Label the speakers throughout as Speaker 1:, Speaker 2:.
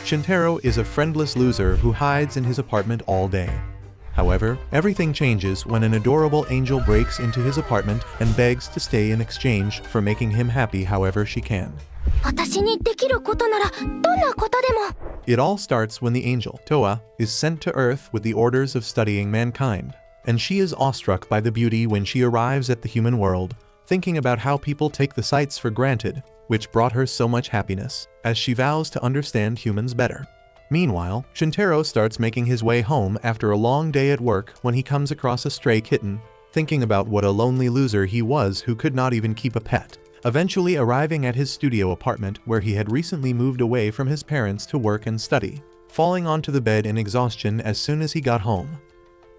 Speaker 1: Shintaro is a friendless loser who hides in his apartment all day. However, everything changes when an adorable angel breaks into his apartment and begs to stay in exchange for making him happy however she can. It all starts when the angel, Toa, is sent to Earth with the orders of studying mankind, and she is awestruck by the beauty when she arrives at the human world, thinking about how people take the sights for granted, which brought her so much happiness, as she vows to understand humans better. Meanwhile, Shintaro starts making his way home after a long day at work when he comes across a stray kitten, thinking about what a lonely loser he was who could not even keep a pet, eventually arriving at his studio apartment where he had recently moved away from his parents to work and study, falling onto the bed in exhaustion as soon as he got home.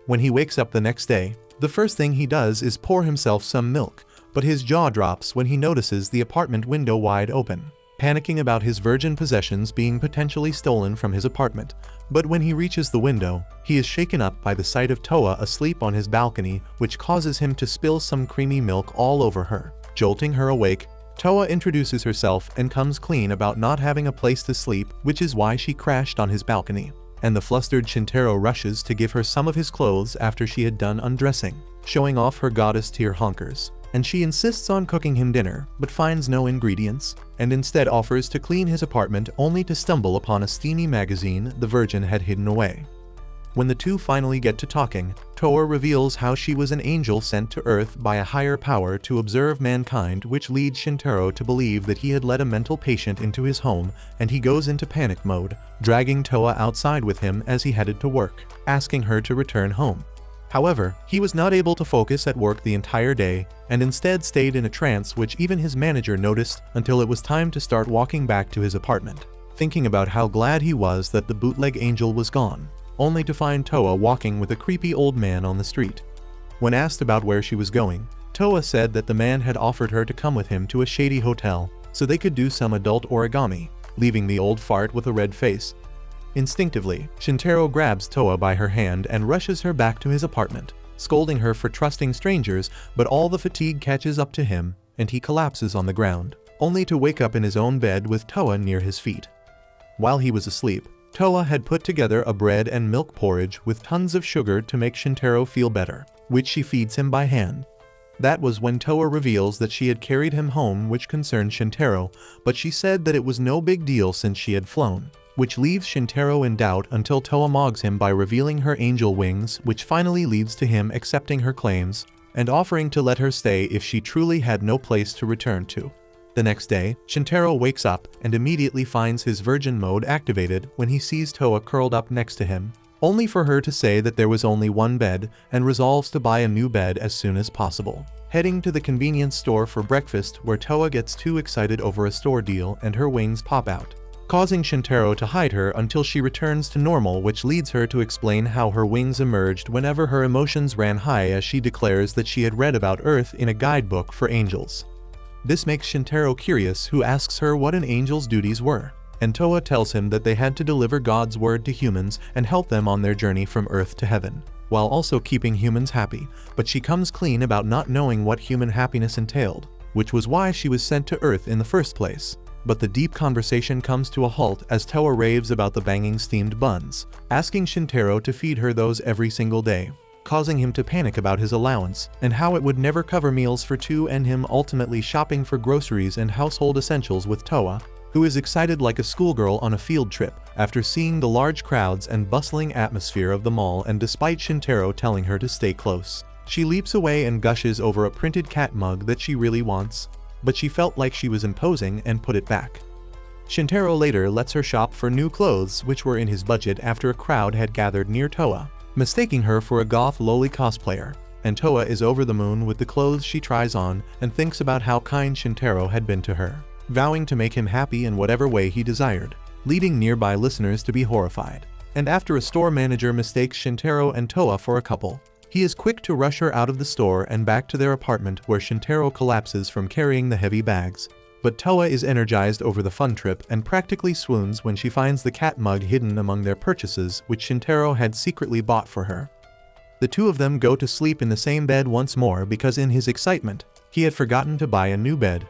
Speaker 1: When he wakes up the next day, the first thing he does is pour himself some milk, but his jaw drops when he notices the apartment window wide open, panicking about his virgin possessions being potentially stolen from his apartment. But when he reaches the window, he is shaken up by the sight of Toa asleep on his balcony, which causes him to spill some creamy milk all over her. Jolting her awake, Toa introduces herself and comes clean about not having a place to sleep, which is why she crashed on his balcony. And the flustered Shintaro rushes to give her some of his clothes after she had done undressing, showing off her goddess tier honkers. And she insists on cooking him dinner, but finds no ingredients, and instead offers to clean his apartment only to stumble upon a steamy magazine the Virgin had hidden away. When the two finally get to talking, Toa reveals how she was an angel sent to Earth by a higher power to observe mankind, which leads Shintaro to believe that he had let a mental patient into his home, and he goes into panic mode, dragging Toa outside with him as he headed to work, asking her to return home. However, he was not able to focus at work the entire day, and instead stayed in a trance which even his manager noticed until it was time to start walking back to his apartment, thinking about how glad he was that the bootleg angel was gone, only to find Toa walking with a creepy old man on the street. When asked about where she was going, Toa said that the man had offered her to come with him to a shady hotel so they could do some adult origami, leaving the old fart with a red face. Instinctively, Shintaro grabs Toa by her hand and rushes her back to his apartment, scolding her for trusting strangers, but all the fatigue catches up to him, and he collapses on the ground, only to wake up in his own bed with Toa near his feet. While he was asleep, Toa had put together a bread and milk porridge with tons of sugar to make Shintaro feel better, which she feeds him by hand. That was when Toa reveals that she had carried him home, which concerned Shintaro, but she said that it was no big deal since she had flown, which leaves Shintaro in doubt until Toa mogs him by revealing her angel wings, which finally leads to him accepting her claims and offering to let her stay if she truly had no place to return to. The next day, Shintaro wakes up and immediately finds his virgin mode activated when he sees Toa curled up next to him, only for her to say that there was only one bed and resolves to buy a new bed as soon as possible, heading to the convenience store for breakfast where Toa gets too excited over a store deal and her wings pop out, causing Shintaro to hide her until she returns to normal, which leads her to explain how her wings emerged whenever her emotions ran high, as she declares that she had read about Earth in a guidebook for angels. This makes Shintaro curious, who asks her what an angel's duties were, and Toa tells him that they had to deliver God's word to humans and help them on their journey from Earth to heaven, while also keeping humans happy, but she comes clean about not knowing what human happiness entailed, which was why she was sent to Earth in the first place. But the deep conversation comes to a halt as Toa raves about the banging steamed buns, asking Shintaro to feed her those every single day, causing him to panic about his allowance and how it would never cover meals for two, and him ultimately shopping for groceries and household essentials with Toa, who is excited like a schoolgirl on a field trip after seeing the large crowds and bustling atmosphere of the mall. And despite Shintaro telling her to stay close, she leaps away and gushes over a printed cat mug that she really wants, but she felt like she was imposing and put it back. Shintaro later lets her shop for new clothes which were in his budget after a crowd had gathered near Toa, mistaking her for a goth loli cosplayer, and Toa is over the moon with the clothes she tries on and thinks about how kind Shintaro had been to her, vowing to make him happy in whatever way he desired, leading nearby listeners to be horrified. And after a store manager mistakes Shintaro and Toa for a couple, he is quick to rush her out of the store and back to their apartment, where Shintaro collapses from carrying the heavy bags. But Toa is energized over the fun trip and practically swoons when she finds the cat mug hidden among their purchases, which Shintaro had secretly bought for her. The two of them go to sleep in the same bed once more because in his excitement, he had forgotten to buy a new bed.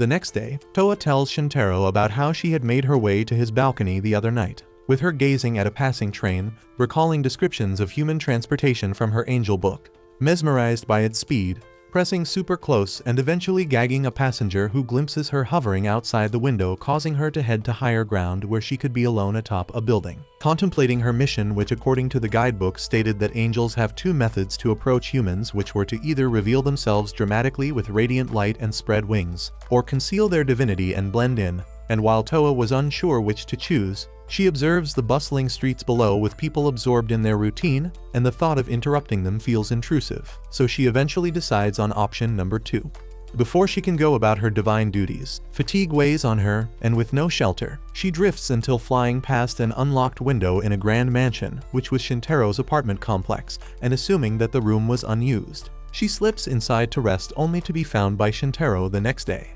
Speaker 1: The next day, Toa tells Shintaro about how she had made her way to his balcony the other night, with her gazing at a passing train, recalling descriptions of human transportation from her angel book. Mesmerized by its speed, pressing super close and eventually gagging a passenger who glimpses her hovering outside the window, causing her to head to higher ground where she could be alone atop a building. Contemplating her mission, which according to the guidebook stated that angels have two methods to approach humans, which were to either reveal themselves dramatically with radiant light and spread wings, or conceal their divinity and blend in, and while Toa was unsure which to choose, she observes the bustling streets below with people absorbed in their routine, and the thought of interrupting them feels intrusive, so she eventually decides on option number 2. Before she can go about her divine duties, fatigue weighs on her, and with no shelter, she drifts until flying past an unlocked window in a grand mansion, which was Shintaro's apartment complex, and assuming that the room was unused, she slips inside to rest only to be found by Shintaro the next day.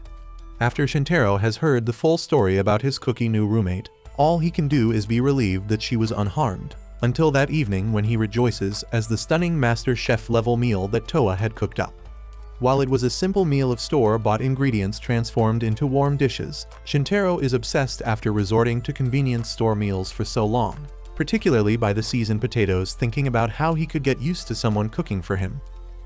Speaker 1: After Shintaro has heard the full story about his cookie new roommate, all he can do is be relieved that she was unharmed, until that evening when he rejoices as the stunning master chef level meal that Toa had cooked up. While it was a simple meal of store-bought ingredients transformed into warm dishes, Shintaro is obsessed after resorting to convenience store meals for so long, particularly by the seasoned potatoes, thinking about how he could get used to someone cooking for him.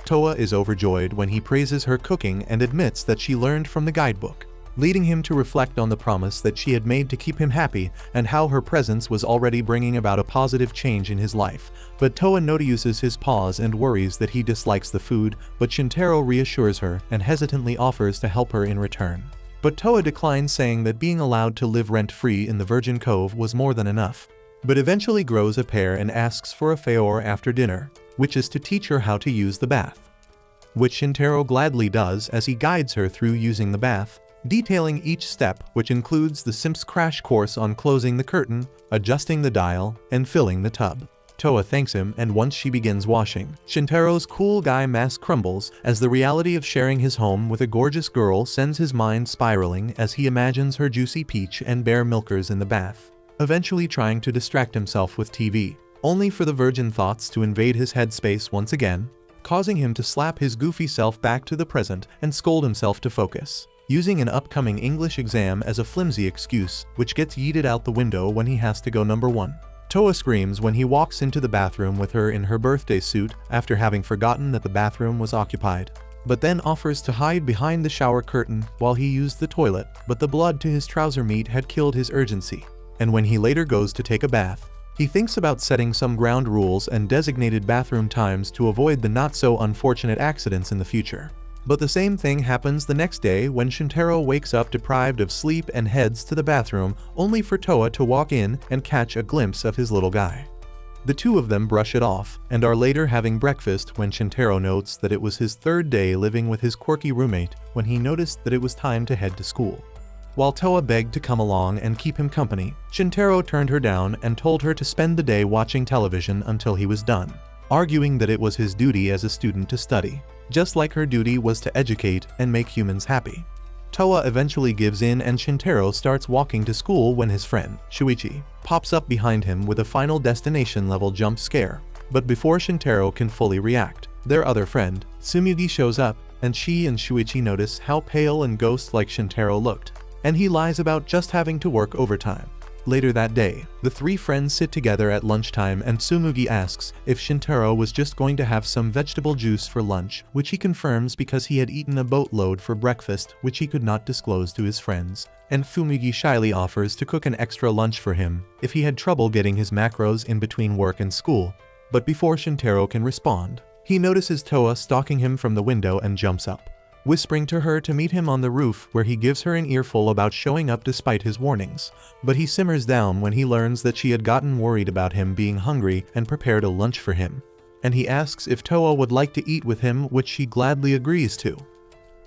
Speaker 1: Toa is overjoyed when he praises her cooking and admits that she learned from the guidebook, leading him to reflect on the promise that she had made to keep him happy and how her presence was already bringing about a positive change in his life. But Toa notices his pause and worries that he dislikes the food, but Shintaro reassures her and hesitantly offers to help her in return. But Toa declines, saying that being allowed to live rent-free in the Virgin Cove was more than enough, but eventually grows a pair and asks for a favor after dinner, which is to teach her how to use the bath, which Shintaro gladly does as he guides her through using the bath, detailing each step, which includes the Simps crash course on closing the curtain, adjusting the dial, and filling the tub. Toa thanks him, and once she begins washing, Shintaro's cool guy mask crumbles as the reality of sharing his home with a gorgeous girl sends his mind spiraling as he imagines her juicy peach and bear milkers in the bath, eventually trying to distract himself with TV, only for the virgin thoughts to invade his headspace once again, causing him to slap his goofy self back to the present and scold himself to focus, using an upcoming English exam as a flimsy excuse, which gets yeeted out the window when he has to go number 1. Toa screams when he walks into the bathroom with her in her birthday suit after having forgotten that the bathroom was occupied, but then offers to hide behind the shower curtain while he used the toilet, but the blood to his trouser meat had killed his urgency, and when he later goes to take a bath, he thinks about setting some ground rules and designated bathroom times to avoid the not-so-unfortunate accidents in the future. But the same thing happens the next day when Shintaro wakes up deprived of sleep and heads to the bathroom, only for Toa to walk in and catch a glimpse of his little guy. The two of them brush it off, and are later having breakfast when Shintaro notes that it was his 3rd day living with his quirky roommate when he noticed that it was time to head to school. While Toa begged to come along and keep him company, Shintaro turned her down and told her to spend the day watching television until he was done, arguing that it was his duty as a student to study, just like her duty was to educate and make humans happy. Toa eventually gives in and Shintaro starts walking to school when his friend, Shuichi, pops up behind him with a Final Destination level jump scare. But before Shintaro can fully react, their other friend, Tsumugi, shows up, and she and Shuichi notice how pale and ghost-like Shintaro looked, and he lies about just having to work overtime. Later that day, the 3 friends sit together at lunchtime and Tsumugi asks if Shintaro was just going to have some vegetable juice for lunch, which he confirms because he had eaten a boatload for breakfast, which he could not disclose to his friends, and Tsumugi shyly offers to cook an extra lunch for him if he had trouble getting his macros in between work and school. But before Shintaro can respond, he notices Toa stalking him from the window and jumps up, whispering to her to meet him on the roof, where he gives her an earful about showing up despite his warnings. But he simmers down when he learns that she had gotten worried about him being hungry and prepared a lunch for him, and he asks if Toa would like to eat with him, which she gladly agrees to.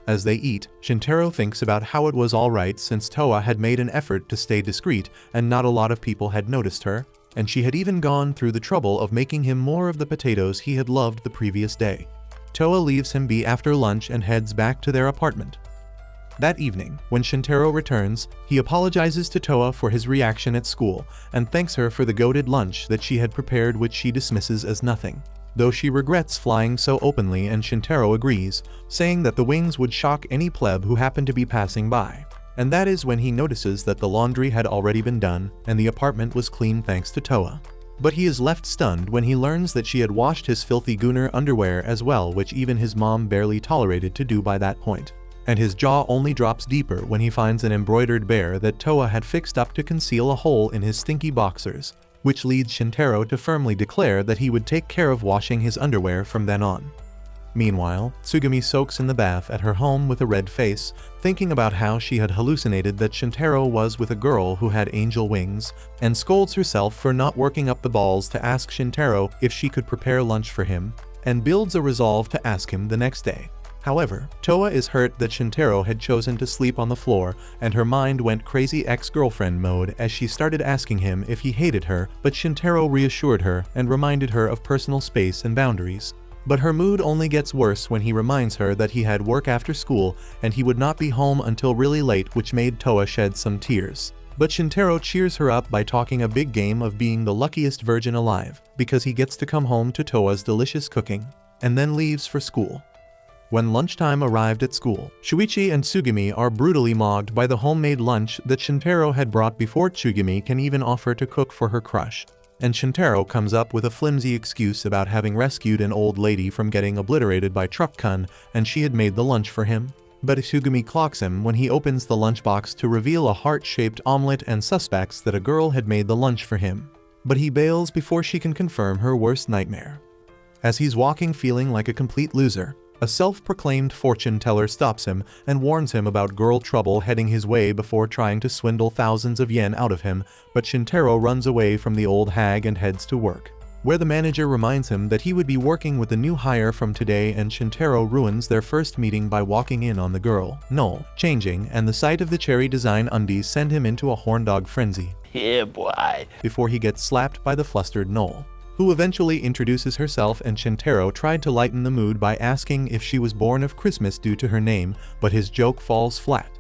Speaker 1: As they eat, Shintaro thinks about how it was alright since Toa had made an effort to stay discreet and not a lot of people had noticed her, and she had even gone through the trouble of making him more of the potatoes he had loved the previous day. Toa leaves him be after lunch and heads back to their apartment. That evening, when Shintaro returns, he apologizes to Toa for his reaction at school and thanks her for the goated lunch that she had prepared, which she dismisses as nothing. though she regrets flying so openly, and Shintaro agrees, saying that the wings would shock any pleb who happened to be passing by. And that is when he notices that the laundry had already been done, and the apartment was clean thanks to Toa. But he is left stunned when he learns that she had washed his filthy gooner underwear as well, which even his mom barely tolerated to do by that point. And his jaw only drops deeper when he finds an embroidered bear that Toa had fixed up to conceal a hole in his stinky boxers, which leads Shintaro to firmly declare that he would take care of washing his underwear from then on. Meanwhile, Tsugumi soaks in the bath at her home with a red face, thinking about how she had hallucinated that Shintaro was with a girl who had angel wings, and scolds herself for not working up the balls to ask Shintaro if she could prepare lunch for him, and builds a resolve to ask him the next day. However, Toa is hurt that Shintaro had chosen to sleep on the floor, and her mind went crazy ex-girlfriend mode as she started asking him if he hated her, but Shintaro reassured her and reminded her of personal space and boundaries. But her mood only gets worse when he reminds her that he had work after school and he would not be home until really late, which made Toa shed some tears. But Shintaro cheers her up by talking a big game of being the luckiest virgin alive, because he gets to come home to Toa's delicious cooking, and then leaves for school. When lunchtime arrived at school, Shuichi and Tsugumi are brutally mocked by the homemade lunch that Shintaro had brought before Tsugumi can even offer to cook for her crush. And Shintaro comes up with a flimsy excuse about having rescued an old lady from getting obliterated by truck-kun, and she had made the lunch for him. But Tsugumi clocks him when he opens the lunchbox to reveal a heart-shaped omelet and suspects that a girl had made the lunch for him. But he bails before she can confirm her worst nightmare. As he's walking feeling like a complete loser, a self-proclaimed fortune teller stops him and warns him about girl trouble heading his way before trying to swindle thousands of yen out of him, but Shintaro runs away from the old hag and heads to work, where the manager reminds him that he would be working with the new hire from today, and Shintaro ruins their first meeting by walking in on the girl, Noel, changing, and the sight of the cherry design undies send him into a horndog frenzy.
Speaker 2: Yeah, boy.
Speaker 1: Before he gets slapped by the flustered Noel, who eventually introduces herself, and Shintaro tried to lighten the mood by asking if she was born of Christmas due to her name, but his joke falls flat.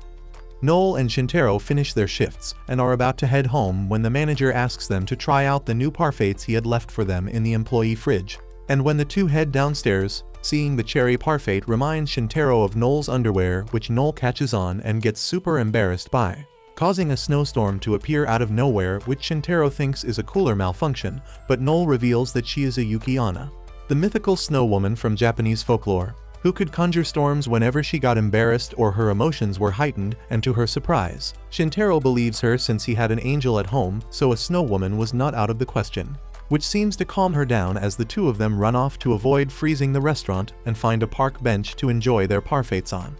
Speaker 1: Noel and Shintaro finish their shifts and are about to head home when the manager asks them to try out the new parfaits he had left for them in the employee fridge. And when the two head downstairs, seeing the cherry parfait reminds Shintaro of Noel's underwear, which Noel catches on and gets super embarrassed by, causing a snowstorm to appear out of nowhere, which Shintaro thinks is a cooler malfunction, but Noel reveals that she is a Yuki-onna, the mythical snow woman from Japanese folklore, who could conjure storms whenever she got embarrassed or her emotions were heightened, and to her surprise, Shintaro believes her since he had an angel at home, so a snow woman was not out of the question, which seems to calm her down as the two of them run off to avoid freezing the restaurant and find a park bench to enjoy their parfaits on.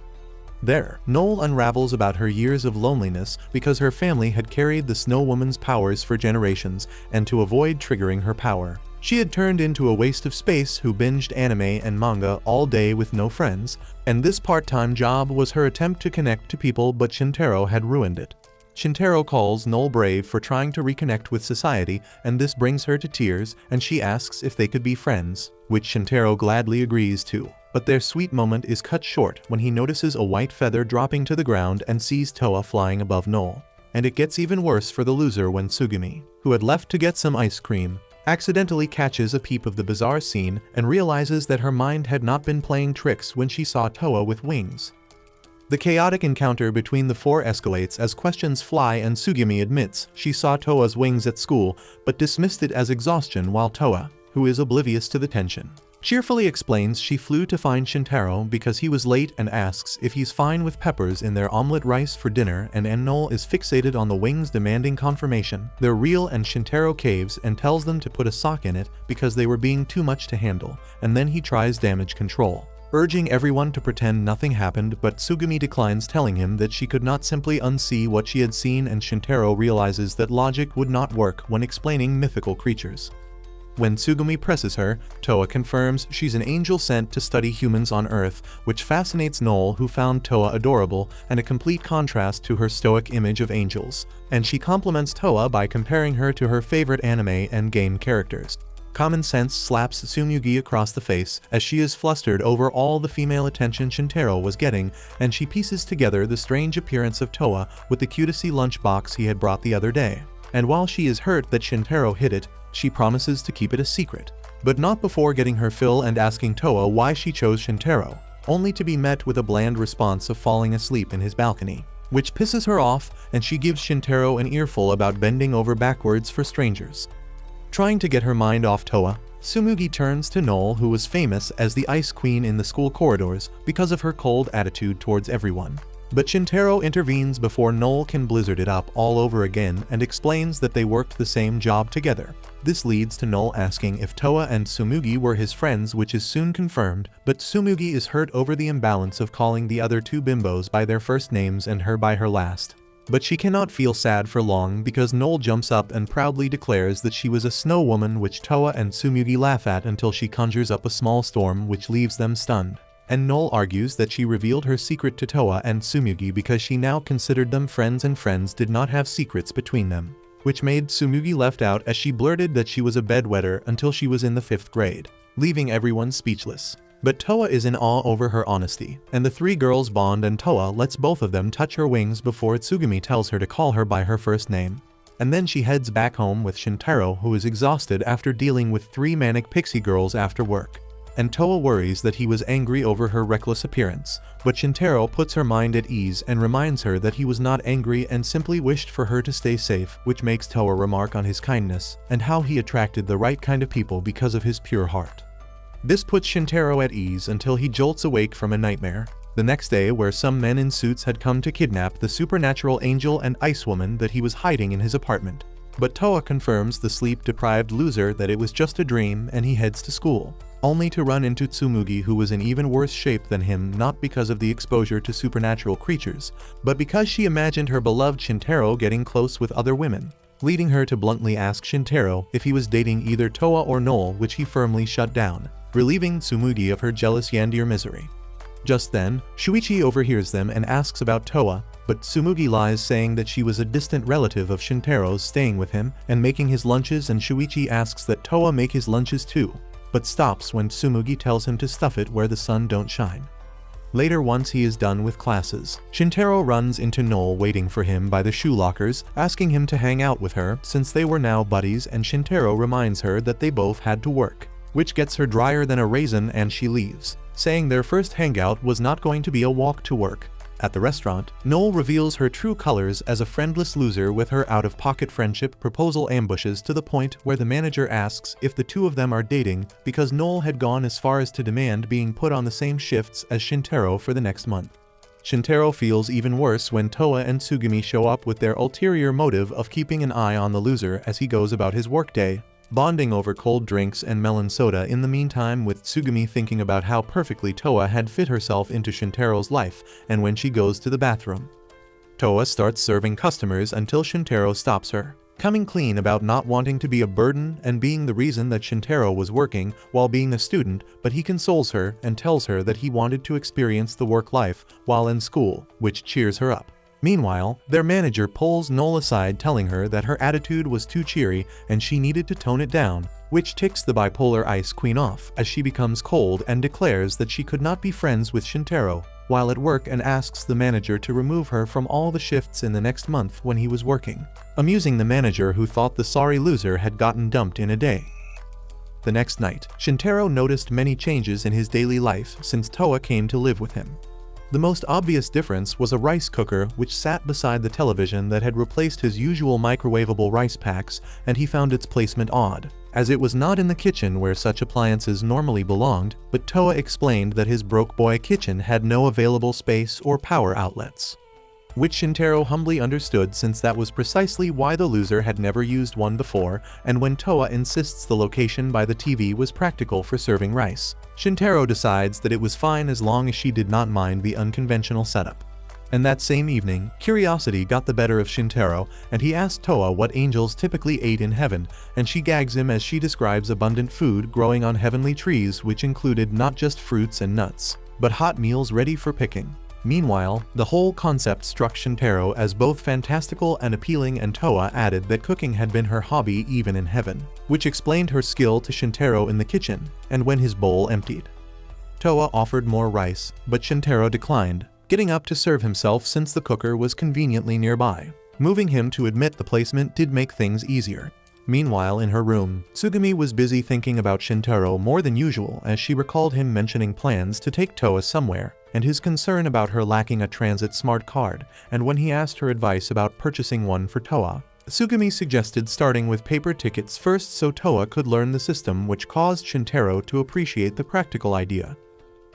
Speaker 1: There, Noel unravels about her years of loneliness because her family had carried the snow woman's powers for generations, and to avoid triggering her power, she had turned into a waste of space who binged anime and manga all day with no friends, and this part-time job was her attempt to connect to people, but Shintaro had ruined it. Shintaro calls Noel brave for trying to reconnect with society, and this brings her to tears, and she asks if they could be friends, which Shintaro gladly agrees to. But their sweet moment is cut short when he notices a white feather dropping to the ground and sees Toa flying above Noel. And it gets even worse for the loser when Tsugumi, who had left to get some ice cream, accidentally catches a peep of the bizarre scene and realizes that her mind had not been playing tricks when she saw Toa with wings. The chaotic encounter between the four escalates as questions fly, and Tsugumi admits she saw Toa's wings at school but dismissed it as exhaustion, while Toa, who is oblivious to the tension, cheerfully explains she flew to find Shintaro because he was late and asks if he's fine with peppers in their omelet rice for dinner, and Noel is fixated on the wings, demanding confirmation they're real, and Shintaro caves and tells them to put a sock in it because they were being too much to handle, and then he tries damage control, urging everyone to pretend nothing happened, but Tsugumi declines, telling him that she could not simply unsee what she had seen, and Shintaro realizes that logic would not work when explaining mythical creatures. When Tsugumi presses her, Toa confirms she's an angel sent to study humans on Earth, which fascinates Noel, who found Toa adorable and a complete contrast to her stoic image of angels, and she compliments Toa by comparing her to her favorite anime and game characters. Common sense slaps Tsumugi across the face as she is flustered over all the female attention Shintaro was getting, and she pieces together the strange appearance of Toa with the cutesy lunchbox he had brought the other day. And while she is hurt that Shintaro hid it, she promises to keep it a secret, but not before getting her fill and asking Toa why she chose Shintaro, only to be met with a bland response of falling asleep in his balcony, which pisses her off, and she gives Shintaro an earful about bending over backwards for strangers. Trying to get her mind off Toa, Tsumugi turns to Noel, who was famous as the Ice Queen in the school corridors because of her cold attitude towards everyone. But Shintaro intervenes before Noel can blizzard it up all over again and explains that they worked the same job together. This leads to Noel asking if Toa and Tsumugi were his friends, which is soon confirmed, but Tsumugi is hurt over the imbalance of calling the other two bimbos by their first names and her by her last. But she cannot feel sad for long because Noel jumps up and proudly declares that she was a snow woman, which Toa and Tsumugi laugh at until she conjures up a small storm which leaves them stunned. And Noel argues that she revealed her secret to Toa and Tsumugi because she now considered them friends and friends did not have secrets between them, which made Tsumugi left out as she blurted that she was a bedwetter until she was in the 5th grade, leaving everyone speechless. But Toa is in awe over her honesty, and the three girls bond, and Toa lets both of them touch her wings before Tsugumi tells her to call her by her first name. And then she heads back home with Shintaro, who is exhausted after dealing with 3 manic pixie girls after work. And Toa worries that he was angry over her reckless appearance, but Shintaro puts her mind at ease and reminds her that he was not angry and simply wished for her to stay safe, which makes Toa remark on his kindness and how he attracted the right kind of people because of his pure heart. This puts Shintaro at ease until he jolts awake from a nightmare the next day where some men in suits had come to kidnap the supernatural angel and ice woman that he was hiding in his apartment. But Toa confirms the sleep-deprived loser that it was just a dream, and he heads to school, only to run into Tsumugi, who was in even worse shape than him, not because of the exposure to supernatural creatures, but because she imagined her beloved Shintaro getting close with other women, leading her to bluntly ask Shintaro if he was dating either Toa or Noel, which he firmly shut down, relieving Tsumugi of her jealous Yandere misery. Just then, Shuichi overhears them and asks about Toa, but Tsumugi lies, saying that she was a distant relative of Shintaro's, staying with him and making his lunches, and Shuichi asks that Toa make his lunches too, but stops when Tsumugi tells him to stuff it where the sun don't shine. Later, once he is done with classes, Shintaro runs into Noel waiting for him by the shoe lockers, asking him to hang out with her since they were now buddies, and Shintaro reminds her that they both had to work, which gets her drier than a raisin, and she leaves, saying their first hangout was not going to be a walk to work. At the restaurant, Noel reveals her true colors as a friendless loser with her out-of-pocket friendship proposal ambushes, to the point where the manager asks if the two of them are dating because Noel had gone as far as to demand being put on the same shifts as Shintaro for the next month. Shintaro feels even worse when Toa and Tsugumi show up with their ulterior motive of keeping an eye on the loser as he goes about his workday, bonding over cold drinks and melon soda in the meantime, with Tsugumi thinking about how perfectly Toa had fit herself into Shintaro's life, and when she goes to the bathroom, Toa starts serving customers until Shintaro stops her, coming clean about not wanting to be a burden and being the reason that Shintaro was working while being a student, but he consoles her and tells her that he wanted to experience the work life while in school, which cheers her up. Meanwhile, their manager pulls Noel aside, telling her that her attitude was too cheery and she needed to tone it down, which ticks the bipolar Ice Queen off as she becomes cold and declares that she could not be friends with Shintaro while at work, and asks the manager to remove her from all the shifts in the next month when he was working, amusing the manager, who thought the sorry loser had gotten dumped in a day. The next night, Shintaro noticed many changes in his daily life since Toa came to live with him. The most obvious difference was a rice cooker which sat beside the television that had replaced his usual microwavable rice packs, and he found its placement odd, as it was not in the kitchen where such appliances normally belonged, but Toa explained that his broke boy kitchen had no available space or power outlets, which Shintaro humbly understood, since that was precisely why the loser had never used one before, and when Toa insists the location by the TV was practical for serving rice, Shintaro decides that it was fine as long as she did not mind the unconventional setup. And that same evening, curiosity got the better of Shintaro, and he asked Toa what angels typically ate in heaven, and she gags him as she describes abundant food growing on heavenly trees, which included not just fruits and nuts, but hot meals ready for picking. Meanwhile, the whole concept struck Shintaro as both fantastical and appealing, and Toa added that cooking had been her hobby even in heaven, which explained her skill to Shintaro in the kitchen, and when his bowl emptied, Toa offered more rice, but Shintaro declined, getting up to serve himself since the cooker was conveniently nearby, moving him to admit the placement did make things easier. Meanwhile, in her room, Tsugumi was busy thinking about Shintaro more than usual as she recalled him mentioning plans to take Toa somewhere, and his concern about her lacking a transit smart card, and when he asked her advice about purchasing one for Toa. Tsugumi suggested starting with paper tickets first so Toa could learn the system, which caused Shintaro to appreciate the practical idea.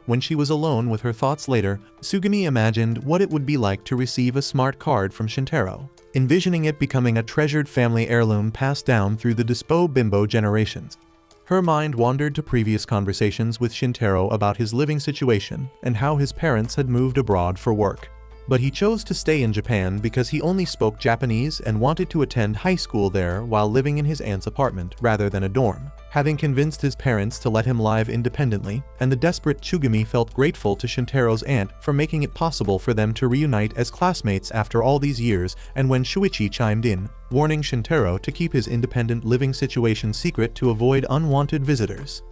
Speaker 1: When she was alone with her thoughts later, Tsugumi imagined what it would be like to receive a smart card from Shintaro, envisioning it becoming a treasured family heirloom passed down through the Dispo Bimbo generations. Her mind wandered to previous conversations with Shintaro about his living situation and how his parents had moved abroad for work. But he chose to stay in Japan because he only spoke Japanese and wanted to attend high school there while living in his aunt's apartment rather than a dorm. Having convinced his parents to let him live independently, and the desperate Tsugumi felt grateful to Shintaro's aunt for making it possible for them to reunite as classmates after all these years, and when Shuichi chimed in, warning Shintaro to keep his independent living situation secret to avoid unwanted visitors.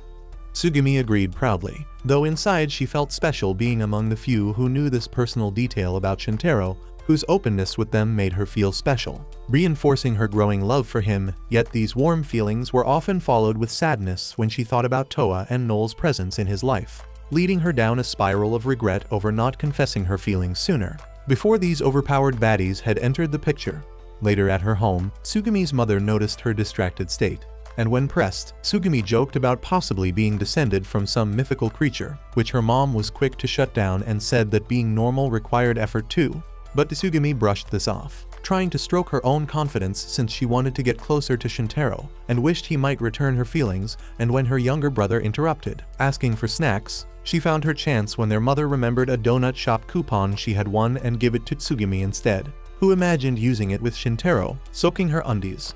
Speaker 1: Tsugumi agreed proudly, though inside she felt special being among the few who knew this personal detail about Shintaro, whose openness with them made her feel special, reinforcing her growing love for him. Yet these warm feelings were often followed with sadness when she thought about Toa and Noel's presence in his life, leading her down a spiral of regret over not confessing her feelings sooner, before these overpowered baddies had entered the picture. Later at her home, Tsugumi's mother noticed her distracted state, and when pressed, Tsugumi joked about possibly being descended from some mythical creature, which her mom was quick to shut down and said that being normal required effort too. But Tsugumi brushed this off, trying to stroke her own confidence since she wanted to get closer to Shintaro and wished he might return her feelings. And when her younger brother interrupted, asking for snacks, she found her chance when their mother remembered a donut shop coupon she had won and gave it to Tsugumi instead, who imagined using it with Shintaro, soaking her undies.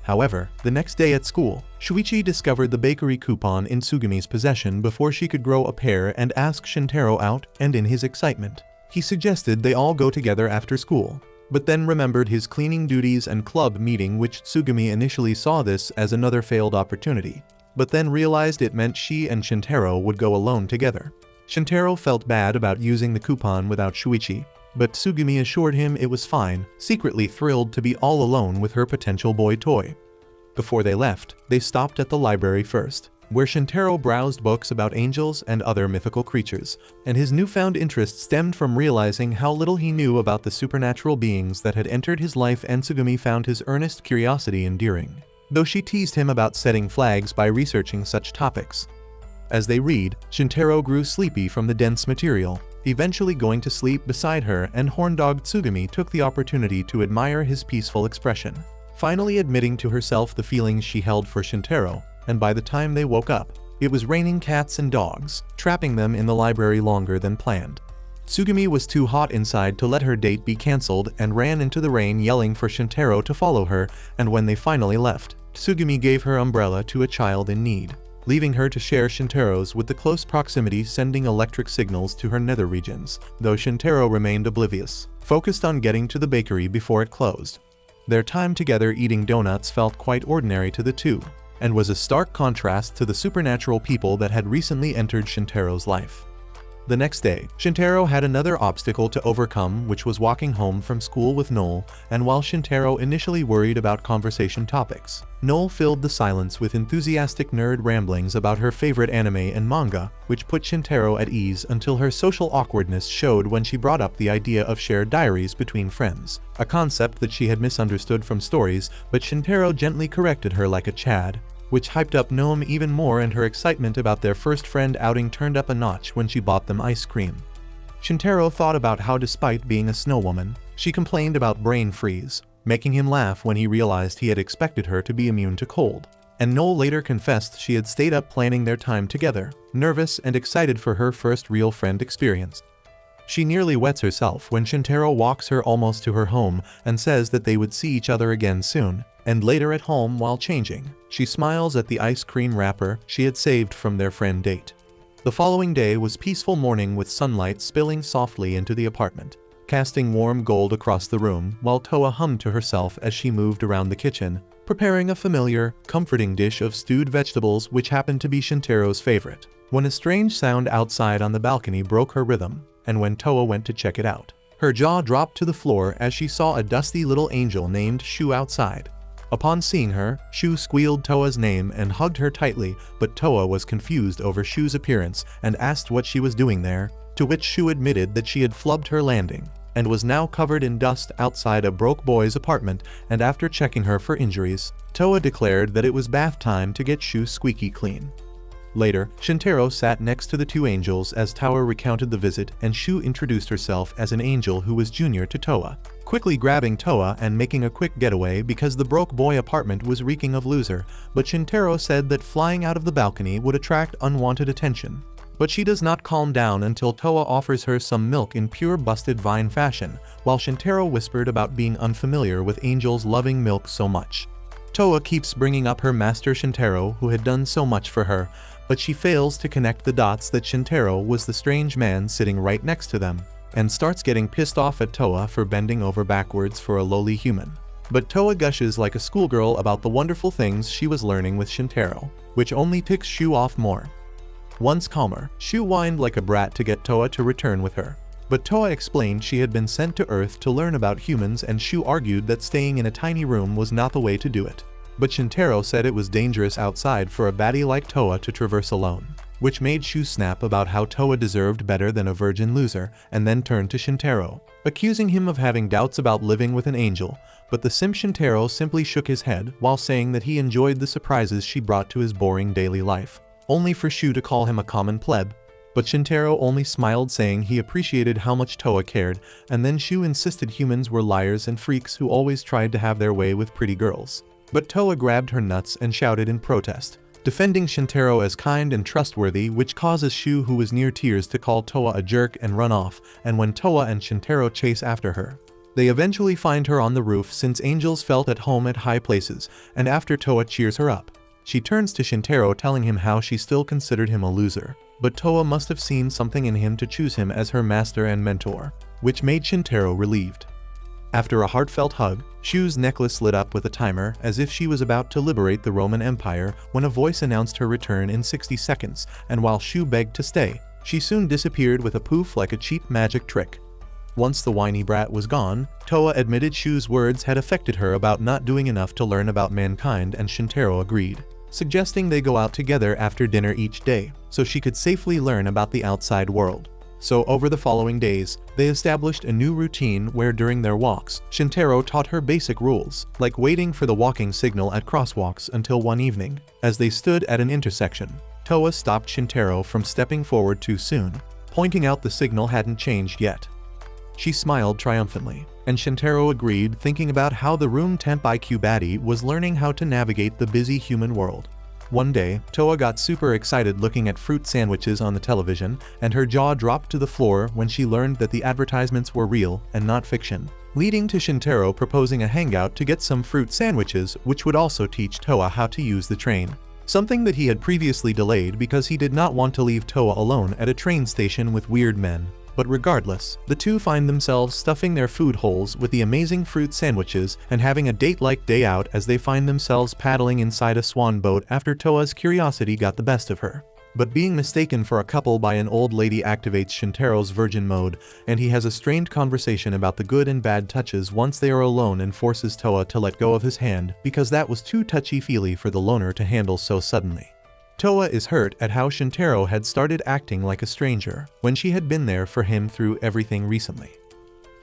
Speaker 1: However, the next day at school, Shuichi discovered the bakery coupon in Tsugumi's possession before she could grow a pair and ask Shintaro out, and in his excitement, he suggested they all go together after school, but then remembered his cleaning duties and club meeting, which Tsugumi initially saw this as another failed opportunity, but then realized it meant she and Shintaro would go alone together. Shintaro felt bad about using the coupon without Shuichi, but Tsugumi assured him it was fine, secretly thrilled to be all alone with her potential boy toy. Before they left, they stopped at the library first, where Shintaro browsed books about angels and other mythical creatures, and his newfound interest stemmed from realizing how little he knew about the supernatural beings that had entered his life, and Tsugumi found his earnest curiosity endearing, though she teased him about setting flags by researching such topics. As they read, Shintaro grew sleepy from the dense material, eventually going to sleep beside her, and horn-dog Tsugumi took the opportunity to admire his peaceful expression, finally admitting to herself the feelings she held for Shintaro. And by the time they woke up, it was raining cats and dogs, trapping them in the library longer than planned. Tsugumi was too hot inside to let her date be cancelled and ran into the rain yelling for Shintaro to follow her, and when they finally left, Tsugumi gave her umbrella to a child in need, leaving her to share Shintaro's with the close proximity sending electric signals to her nether regions, though Shintaro remained oblivious, focused on getting to the bakery before it closed. Their time together eating donuts felt quite ordinary to the two, and was a stark contrast to the supernatural people that had recently entered Shintaro's life. The next day, Shintaro had another obstacle to overcome, which was walking home from school with Noel, and while Shintaro initially worried about conversation topics, Noel filled the silence with enthusiastic nerd ramblings about her favorite anime and manga, which put Shintaro at ease until her social awkwardness showed when she brought up the idea of shared diaries between friends, a concept that she had misunderstood from stories, but Shintaro gently corrected her like a Chad, which hyped up Noam even more, and her excitement about their first friend outing turned up a notch when she bought them ice cream. Shintaro thought about how despite being a snow woman, she complained about brain freeze, making him laugh when he realized he had expected her to be immune to cold. And Noel later confessed she had stayed up planning their time together, nervous and excited for her first real friend experience. She nearly wets herself when Shintaro walks her almost to her home and says that they would see each other again soon. And later at home while changing, she smiles at the ice cream wrapper she had saved from their friend date. The following day was peaceful morning with sunlight spilling softly into the apartment, casting warm gold across the room, while Toa hummed to herself as she moved around the kitchen, preparing a familiar, comforting dish of stewed vegetables which happened to be Shintaro's favorite, when a strange sound outside on the balcony broke her rhythm, and when Toa went to check it out, her jaw dropped to the floor as she saw a dusty little angel named Shu outside. Upon seeing her, Shu squealed Toa's name and hugged her tightly, but Toa was confused over Shu's appearance and asked what she was doing there, to which Shu admitted that she had flubbed her landing and was now covered in dust outside a broke boy's apartment, and after checking her for injuries, Toa declared that it was bath time to get Shu squeaky clean. Later, Shintaro sat next to the two angels as Toa recounted the visit, and Shu introduced herself as an angel who was junior to Toa, quickly grabbing Toa and making a quick getaway because the broke boy apartment was reeking of loser, but Shintaro said that flying out of the balcony would attract unwanted attention. But she does not calm down until Toa offers her some milk in pure busted vine fashion, while Shintaro whispered about being unfamiliar with angels loving milk so much. Toa keeps bringing up her master Shintaro, who had done so much for her, but she fails to connect the dots that Shintaro was the strange man sitting right next to them, and starts getting pissed off at Toa for bending over backwards for a lowly human. But Toa gushes like a schoolgirl about the wonderful things she was learning with Shintaro, which only ticks Shu off more. Once calmer, Shu whined like a brat to get Toa to return with her. But Toa explained she had been sent to Earth to learn about humans, and Shu argued that staying in a tiny room was not the way to do it. But Shintaro said it was dangerous outside for a baddie like Toa to traverse alone, which made Shu snap about how Toa deserved better than a virgin loser, and then turned to Shintaro, accusing him of having doubts about living with an angel, but the simp Shintaro simply shook his head while saying that he enjoyed the surprises she brought to his boring daily life, only for Shu to call him a common pleb. But Shintaro only smiled, saying he appreciated how much Toa cared, and then Shu insisted humans were liars and freaks who always tried to have their way with pretty girls. But Toa grabbed her nuts and shouted in protest, defending Shintaro as kind and trustworthy, which causes Shu, who was near tears, to call Toa a jerk and run off, and when Toa and Shintaro chase after her, they eventually find her on the roof since angels felt at home at high places, and after Toa cheers her up, she turns to Shintaro telling him how she still considered him a loser, but Toa must have seen something in him to choose him as her master and mentor, which made Shintaro relieved. After a heartfelt hug, Shu's necklace lit up with a timer as if she was about to liberate the Roman Empire when a voice announced her return in 60 seconds, and while Shu begged to stay, she soon disappeared with a poof like a cheap magic trick. Once the whiny brat was gone, Toa admitted Shu's words had affected her about not doing enough to learn about mankind, and Shintaro agreed, suggesting they go out together after dinner each day, so she could safely learn about the outside world. So over the following days, they established a new routine where during their walks, Shintaro taught her basic rules, like waiting for the walking signal at crosswalks, until one evening, as they stood at an intersection, Toa stopped Shintaro from stepping forward too soon, pointing out the signal hadn't changed yet. She smiled triumphantly, and Shintaro agreed, thinking about how the room temp IQ baddie was learning how to navigate the busy human world. One day, Toa got super excited looking at fruit sandwiches on the television, and her jaw dropped to the floor when she learned that the advertisements were real and not fiction, leading to Shintaro proposing a hangout to get some fruit sandwiches, which would also teach Toa how to use the train. Something that he had previously delayed because he did not want to leave Toa alone at a train station with weird men. But regardless, the two find themselves stuffing their food holes with the amazing fruit sandwiches and having a date-like day out as they find themselves paddling inside a swan boat after Toa's curiosity got the best of her. But being mistaken for a couple by an old lady activates Shintaro's virgin mode, and he has a strained conversation about the good and bad touches once they are alone and forces Toa to let go of his hand because that was too touchy-feely for the loner to handle so suddenly. Toa is hurt at how Shintaro had started acting like a stranger when she had been there for him through everything recently.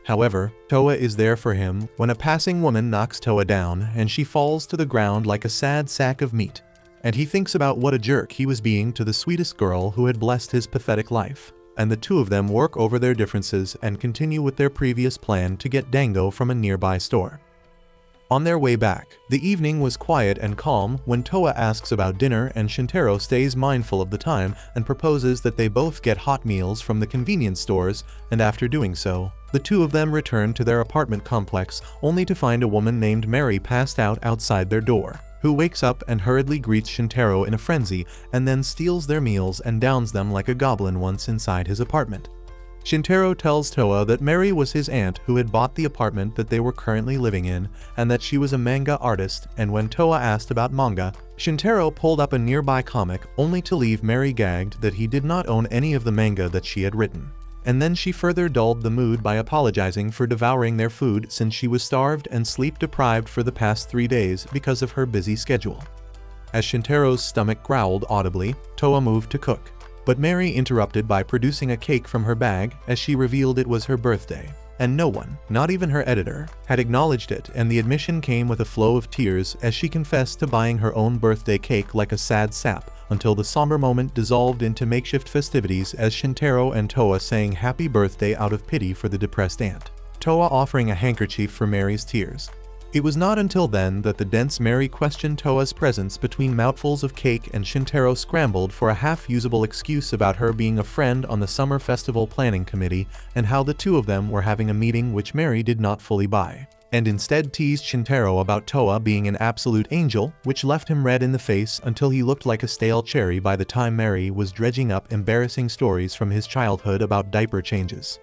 Speaker 1: However, Toa is there for him when a passing woman knocks Toa down and she falls to the ground like a sad sack of meat, and he thinks about what a jerk he was being to the sweetest girl who had blessed his pathetic life, and the two of them work over their differences and continue with their previous plan to get dango from a nearby store. On their way back, the evening was quiet and calm when Toa asks about dinner, and Shintaro stays mindful of the time and proposes that they both get hot meals from the convenience stores, and after doing so, the two of them return to their apartment complex only to find a woman named Mary passed out outside their door, who wakes up and hurriedly greets Shintaro in a frenzy and then steals their meals and downs them like a goblin once inside his apartment. Shintaro tells Toa that Mary was his aunt who had bought the apartment that they were currently living in, and that she was a manga artist, and when Toa asked about manga, Shintaro pulled up a nearby comic only to leave Mary gagged that he did not own any of the manga that she had written. And then she further dulled the mood by apologizing for devouring their food since she was starved and sleep-deprived for the past 3 days because of her busy schedule. As Shintaro's stomach growled audibly, Toa moved to cook. But Mary interrupted by producing a cake from her bag as she revealed it was her birthday. And no one, not even her editor, had acknowledged it, and the admission came with a flow of tears as she confessed to buying her own birthday cake like a sad sap, until the somber moment dissolved into makeshift festivities as Shintaro and Toa sang happy birthday out of pity for the depressed aunt, Toa offering a handkerchief for Mary's tears. It was not until then that the dense Mary questioned Toa's presence between mouthfuls of cake, and Shintaro scrambled for a half-usable excuse about her being a friend on the summer festival planning committee and how the two of them were having a meeting which Mary did not fully buy, and instead teased Shintaro about Toa being an absolute angel, which left him red in the face until he looked like a stale cherry by the time Mary was dredging up embarrassing stories from his childhood about diaper changes.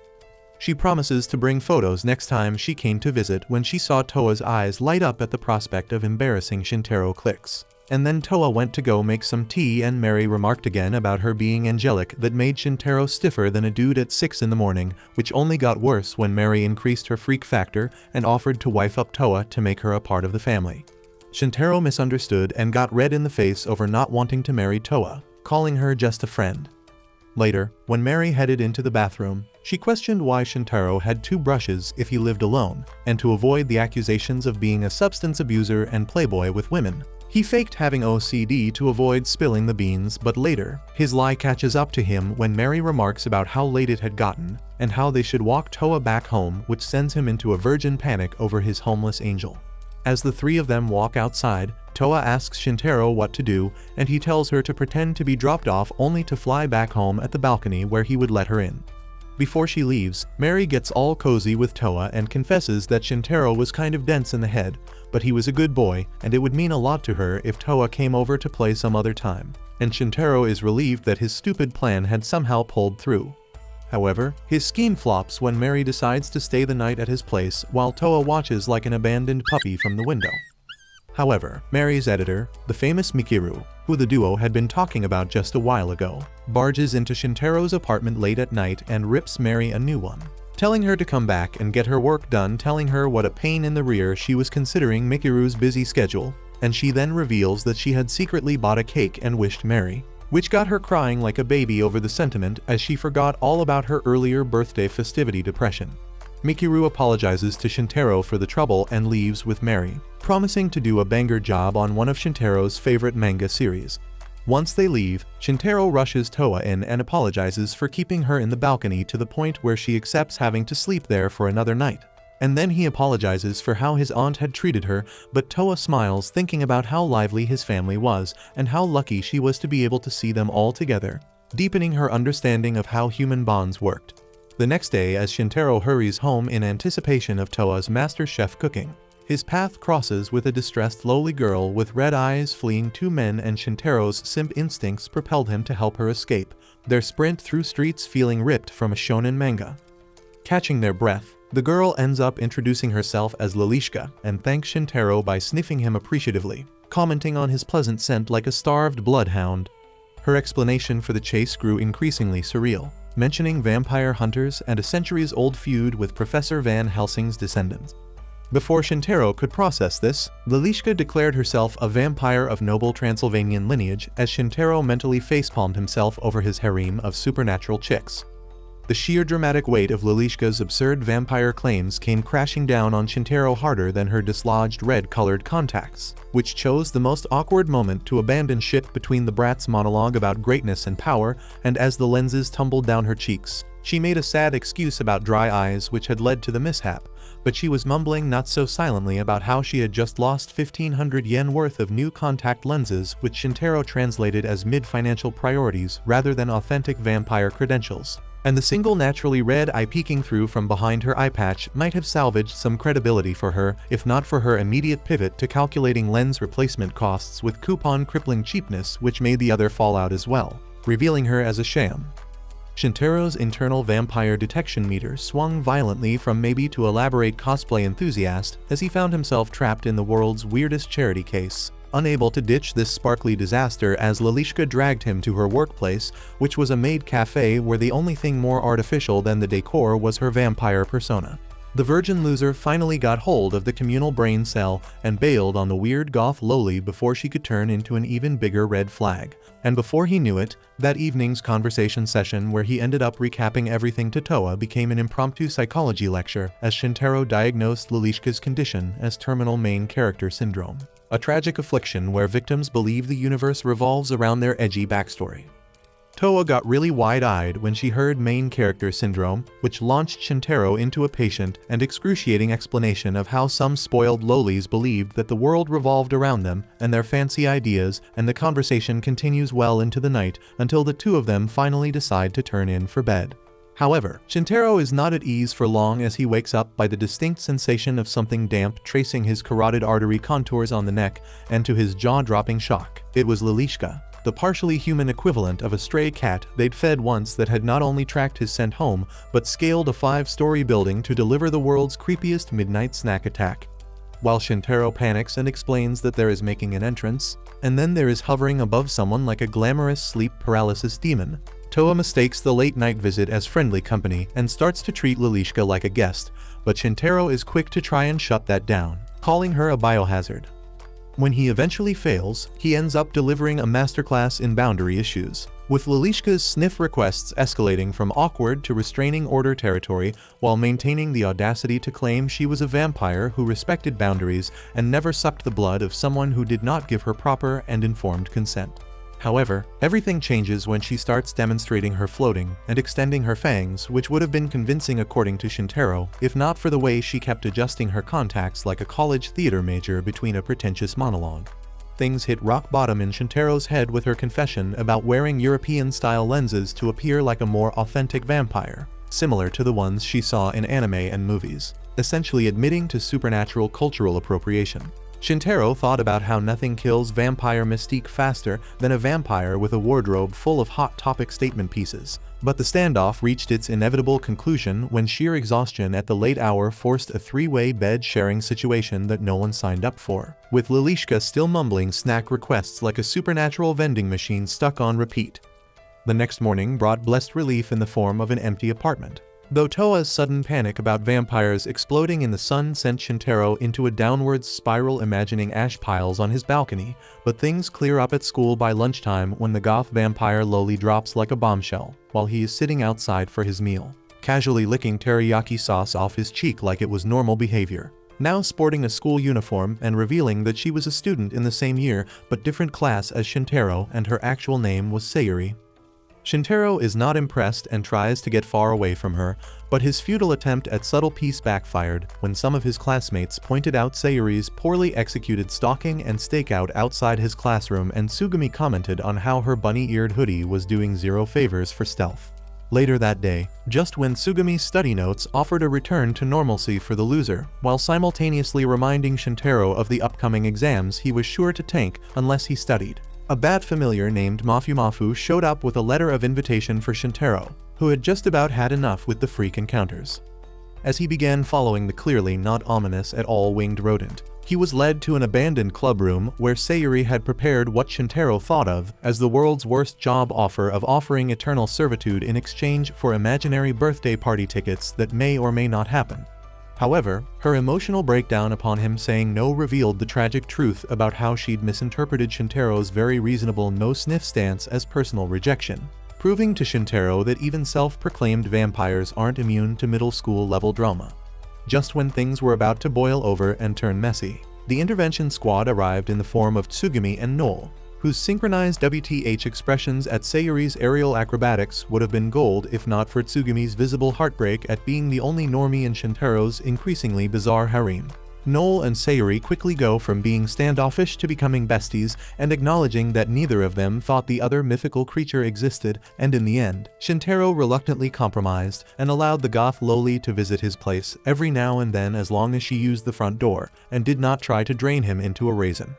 Speaker 1: She promises to bring photos next time she came to visit when she saw Toa's eyes light up at the prospect of embarrassing Shintaro clicks. And then Toa went to go make some tea and Mary remarked again about her being angelic that made Shintaro stiffer than a dude at 6 in the morning, which only got worse when Mary increased her freak factor and offered to wife up Toa to make her a part of the family. Shintaro misunderstood and got red in the face over not wanting to marry Toa, calling her just a friend. Later, when Mary headed into the bathroom, she questioned why Shintaro had 2 brushes if he lived alone, and to avoid the accusations of being a substance abuser and playboy with women, he faked having OCD to avoid spilling the beans, but later, his lie catches up to him when Mary remarks about how late it had gotten, and how they should walk Toa back home, which sends him into a virgin panic over his homeless angel. As the 3 of them walk outside, Toa asks Shintaro what to do, and he tells her to pretend to be dropped off only to fly back home at the balcony where he would let her in. Before she leaves, Mary gets all cozy with Toa and confesses that Shintaro was kind of dense in the head, but he was a good boy, and it would mean a lot to her if Toa came over to play some other time. And Shintaro is relieved that his stupid plan had somehow pulled through. However, his scheme flops when Mary decides to stay the night at his place while Toa watches like an abandoned puppy from the window. However, Mary's editor, the famous Mikiru, who the duo had been talking about just a while ago, barges into Shintaro's apartment late at night and rips Mary a new one, telling her to come back and get her work done, telling her what a pain in the rear she was considering Mikiru's busy schedule, and she then reveals that she had secretly bought a cake and wished Mary, which got her crying like a baby over the sentiment as she forgot all about her earlier birthday festivity depression. Mikiru apologizes to Shintaro for the trouble and leaves with Mary, promising to do a banger job on one of Shintaro's favorite manga series. Once they leave, Shintaro rushes Toa in and apologizes for keeping her in the balcony to the point where she accepts having to sleep there for another night. And then he apologizes for how his aunt had treated her, but Toa smiles thinking about how lively his family was and how lucky she was to be able to see them all together, deepening her understanding of how human bonds worked. The next day, as Shintaro hurries home in anticipation of Toa's master chef cooking, his path crosses with a distressed lowly girl with red eyes fleeing 2 men, and Shintaro's simp instincts propelled him to help her escape, their sprint through streets feeling ripped from a shonen manga. Catching their breath, the girl ends up introducing herself as Lalishka and thanks Shintaro by sniffing him appreciatively, commenting on his pleasant scent like a starved bloodhound. Her explanation for the chase grew increasingly surreal, mentioning vampire hunters and a centuries-old feud with Professor Van Helsing's descendants. Before Shintaro could process this, Lalishka declared herself a vampire of noble Transylvanian lineage as Shintaro mentally facepalmed himself over his harem of supernatural chicks. The sheer dramatic weight of Lalishka's absurd vampire claims came crashing down on Shintaro harder than her dislodged red-colored contacts, which chose the most awkward moment to abandon ship between the brat's monologue about greatness and power, and as the lenses tumbled down her cheeks, she made a sad excuse about dry eyes which had led to the mishap, but she was mumbling not so silently about how she had just lost 1,500 yen worth of new contact lenses, which Shintaro translated as mid-financial priorities rather than authentic vampire credentials. And the single naturally red eye peeking through from behind her eye patch might have salvaged some credibility for her, if not for her immediate pivot to calculating lens replacement costs with coupon-crippling cheapness, which made the other fall out as well, revealing her as a sham. Shintaro's internal vampire detection meter swung violently from maybe to elaborate cosplay enthusiast as he found himself trapped in the world's weirdest charity case, unable to ditch this sparkly disaster as Lalishka dragged him to her workplace, which was a maid cafe where the only thing more artificial than the decor was her vampire persona. The virgin loser finally got hold of the communal brain cell and bailed on the weird goth loli before she could turn into an even bigger red flag. And before he knew it, that evening's conversation session where he ended up recapping everything to Toa became an impromptu psychology lecture as Shintaro diagnosed Lalishka's condition as terminal main character syndrome, a tragic affliction where victims believe the universe revolves around their edgy backstory. Toa got really wide-eyed when she heard main character syndrome, which launched Shintaro into a patient and excruciating explanation of how some spoiled lolis believed that the world revolved around them and their fancy ideas, and the conversation continues well into the night until the two of them finally decide to turn in for bed. However, Shintaro is not at ease for long as he wakes up by the distinct sensation of something damp tracing his carotid artery contours on the neck, and to his jaw-dropping shock, it was Lalishka, the partially human equivalent of a stray cat they'd fed once that had not only tracked his scent home, but scaled a 5-story building to deliver the world's creepiest midnight snack attack. While Shintaro panics and explains that there is making an entrance, and then there is hovering above someone like a glamorous sleep paralysis demon, Toa mistakes the late-night visit as friendly company and starts to treat Lalishka like a guest, but Shintaro is quick to try and shut that down, calling her a biohazard. When he eventually fails, he ends up delivering a masterclass in boundary issues, with Lalishka's sniff requests escalating from awkward to restraining order territory while maintaining the audacity to claim she was a vampire who respected boundaries and never sucked the blood of someone who did not give her proper and informed consent. However, everything changes when she starts demonstrating her floating and extending her fangs, which would have been convincing according to Shintaro, if not for the way she kept adjusting her contacts like a college theater major between a pretentious monologue. Things hit rock bottom in Shintaro's head with her confession about wearing European-style lenses to appear like a more authentic vampire, similar to the ones she saw in anime and movies, essentially admitting to supernatural cultural appropriation. Shintaro thought about how nothing kills vampire mystique faster than a vampire with a wardrobe full of hot topic statement pieces, but the standoff reached its inevitable conclusion when sheer exhaustion at the late hour forced a 3-way bed-sharing situation that no one signed up for, with Lalishka still mumbling snack requests like a supernatural vending machine stuck on repeat. The next morning brought blessed relief in the form of an empty apartment. Though Toa's sudden panic about vampires exploding in the sun sent Shintaro into a downwards spiral imagining ash piles on his balcony, but things clear up at school by lunchtime when the goth vampire loli drops like a bombshell, while he is sitting outside for his meal, casually licking teriyaki sauce off his cheek like it was normal behavior. Now sporting a school uniform and revealing that she was a student in the same year but different class as Shintaro and her actual name was Sayuri. Shintaro is not impressed and tries to get far away from her, but his futile attempt at subtle peace backfired when some of his classmates pointed out Sayuri's poorly executed stalking and stakeout outside his classroom, and Tsugumi commented on how her bunny-eared hoodie was doing zero favors for stealth. Later that day, just when Tsugumi's study notes offered a return to normalcy for the loser, while simultaneously reminding Shintaro of the upcoming exams he was sure to tank unless he studied, a bad familiar named Mafu showed up with a letter of invitation for Shintaro, who had just about had enough with the freak encounters. As he began following the clearly not ominous at all winged rodent, he was led to an abandoned club room where Sayuri had prepared what Shintaro thought of as the world's worst job offer of offering eternal servitude in exchange for imaginary birthday party tickets that may or may not happen. However, her emotional breakdown upon him saying no revealed the tragic truth about how she'd misinterpreted Shintaro's very reasonable no-sniff stance as personal rejection, proving to Shintaro that even self-proclaimed vampires aren't immune to middle school level drama. Just when things were about to boil over and turn messy, the intervention squad arrived in the form of Tsugumi and Noel, whose synchronized WTH expressions at Sayuri's aerial acrobatics would have been gold if not for Tsugumi's visible heartbreak at being the only normie in Shintaro's increasingly bizarre harem. Noel and Sayuri quickly go from being standoffish to becoming besties and acknowledging that neither of them thought the other mythical creature existed, and in the end, Shintaro reluctantly compromised and allowed the goth loli to visit his place every now and then as long as she used the front door and did not try to drain him into a raisin.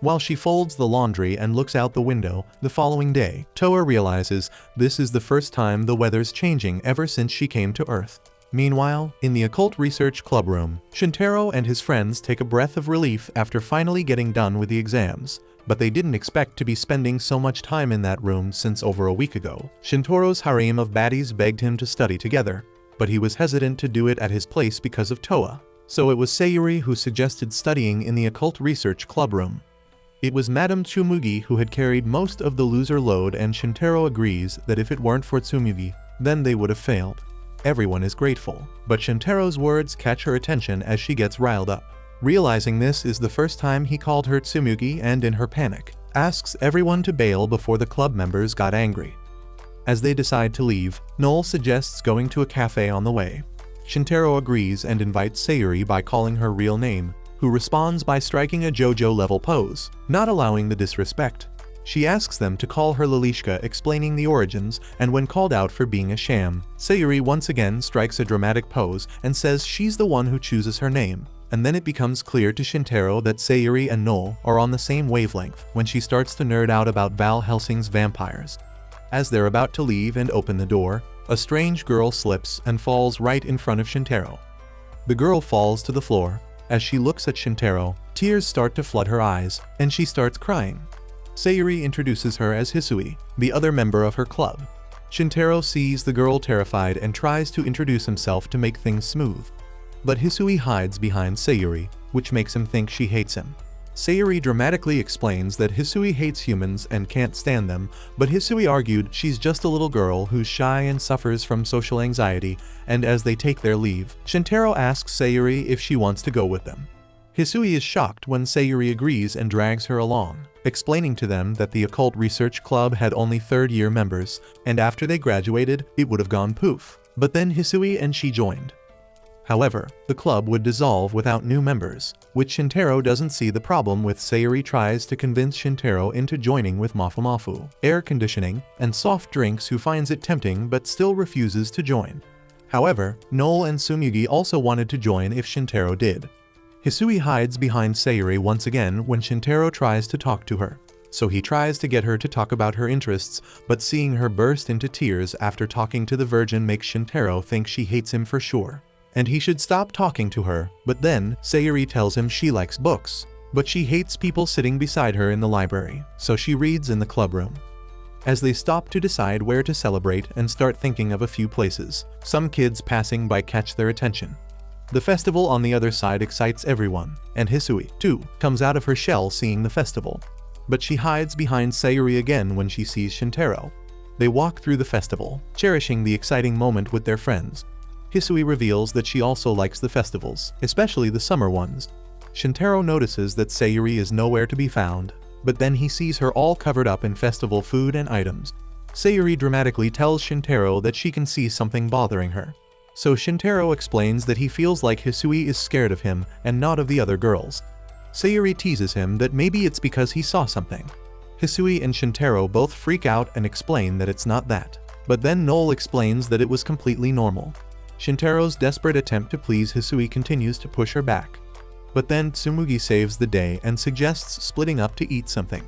Speaker 1: While she folds the laundry and looks out the window, the following day, Toa realizes this is the first time the weather's changing ever since she came to Earth. Meanwhile, in the occult research club room, Shintaro and his friends take a breath of relief after finally getting done with the exams. But they didn't expect to be spending so much time in that room since over a week ago, Shintaro's harem of baddies begged him to study together, but he was hesitant to do it at his place because of Toa. So it was Sayuri who suggested studying in the occult research club room. It was Madame Tsumugi who had carried most of the loser load, and Shintaro agrees that if it weren't for Tsumugi, then they would have failed. Everyone is grateful, but Shintaro's words catch her attention as she gets riled up. Realizing this is the first time he called her Tsumugi, and in her panic, asks everyone to bail before the club members got angry. As they decide to leave, Noel suggests going to a cafe on the way. Shintaro agrees and invites Sayuri by calling her real name, who responds by striking a JoJo-level pose, not allowing the disrespect. She asks them to call her Lalishka, explaining the origins, and when called out for being a sham, Sayuri once again strikes a dramatic pose and says she's the one who chooses her name. And then it becomes clear to Shintaro that Sayuri and Noel are on the same wavelength when she starts to nerd out about Val Helsing's vampires. As they're about to leave and open the door, a strange girl slips and falls right in front of Shintaro. The girl falls to the floor. As she looks at Shintaro, tears start to flood her eyes, and she starts crying. Sayuri introduces her as Hisui, the other member of her club. Shintaro sees the girl terrified and tries to introduce himself to make things smooth. But Hisui hides behind Sayuri, which makes him think she hates him. Sayuri dramatically explains that Hisui hates humans and can't stand them, but Hisui argued she's just a little girl who's shy and suffers from social anxiety, and as they take their leave, Shintaro asks Sayuri if she wants to go with them. Hisui is shocked when Sayuri agrees and drags her along, explaining to them that the occult research club had only third-year members, and after they graduated, it would have gone poof. But then Hisui and she joined. However, the club would dissolve without new members, which Shintaro doesn't see the problem with. Sayuri tries to convince Shintaro into joining with Mafu, air conditioning, and soft drinks, who finds it tempting but still refuses to join. However, Noel and Tsumugi also wanted to join if Shintaro did. Hisui hides behind Sayuri once again when Shintaro tries to talk to her. So he tries to get her to talk about her interests, but seeing her burst into tears after talking to the Virgin makes Shintaro think she hates him for sure, and he should stop talking to her. But then, Sayuri tells him she likes books, but she hates people sitting beside her in the library, so she reads in the club room. As they stop to decide where to celebrate and start thinking of a few places, some kids passing by catch their attention. The festival on the other side excites everyone, and Hisui, too, comes out of her shell seeing the festival. But she hides behind Sayuri again when she sees Shintaro. They walk through the festival, cherishing the exciting moment with their friends. Hisui reveals that she also likes the festivals, especially the summer ones. Shintaro notices that Sayuri is nowhere to be found, but then he sees her all covered up in festival food and items. Sayuri dramatically tells Shintaro that she can see something bothering her. So Shintaro explains that he feels like Hisui is scared of him and not of the other girls. Sayuri teases him that maybe it's because he saw something. Hisui and Shintaro both freak out and explain that it's not that. But then Noel explains that it was completely normal. Shintaro's desperate attempt to please Hisui continues to push her back. But then Tsumugi saves the day and suggests splitting up to eat something.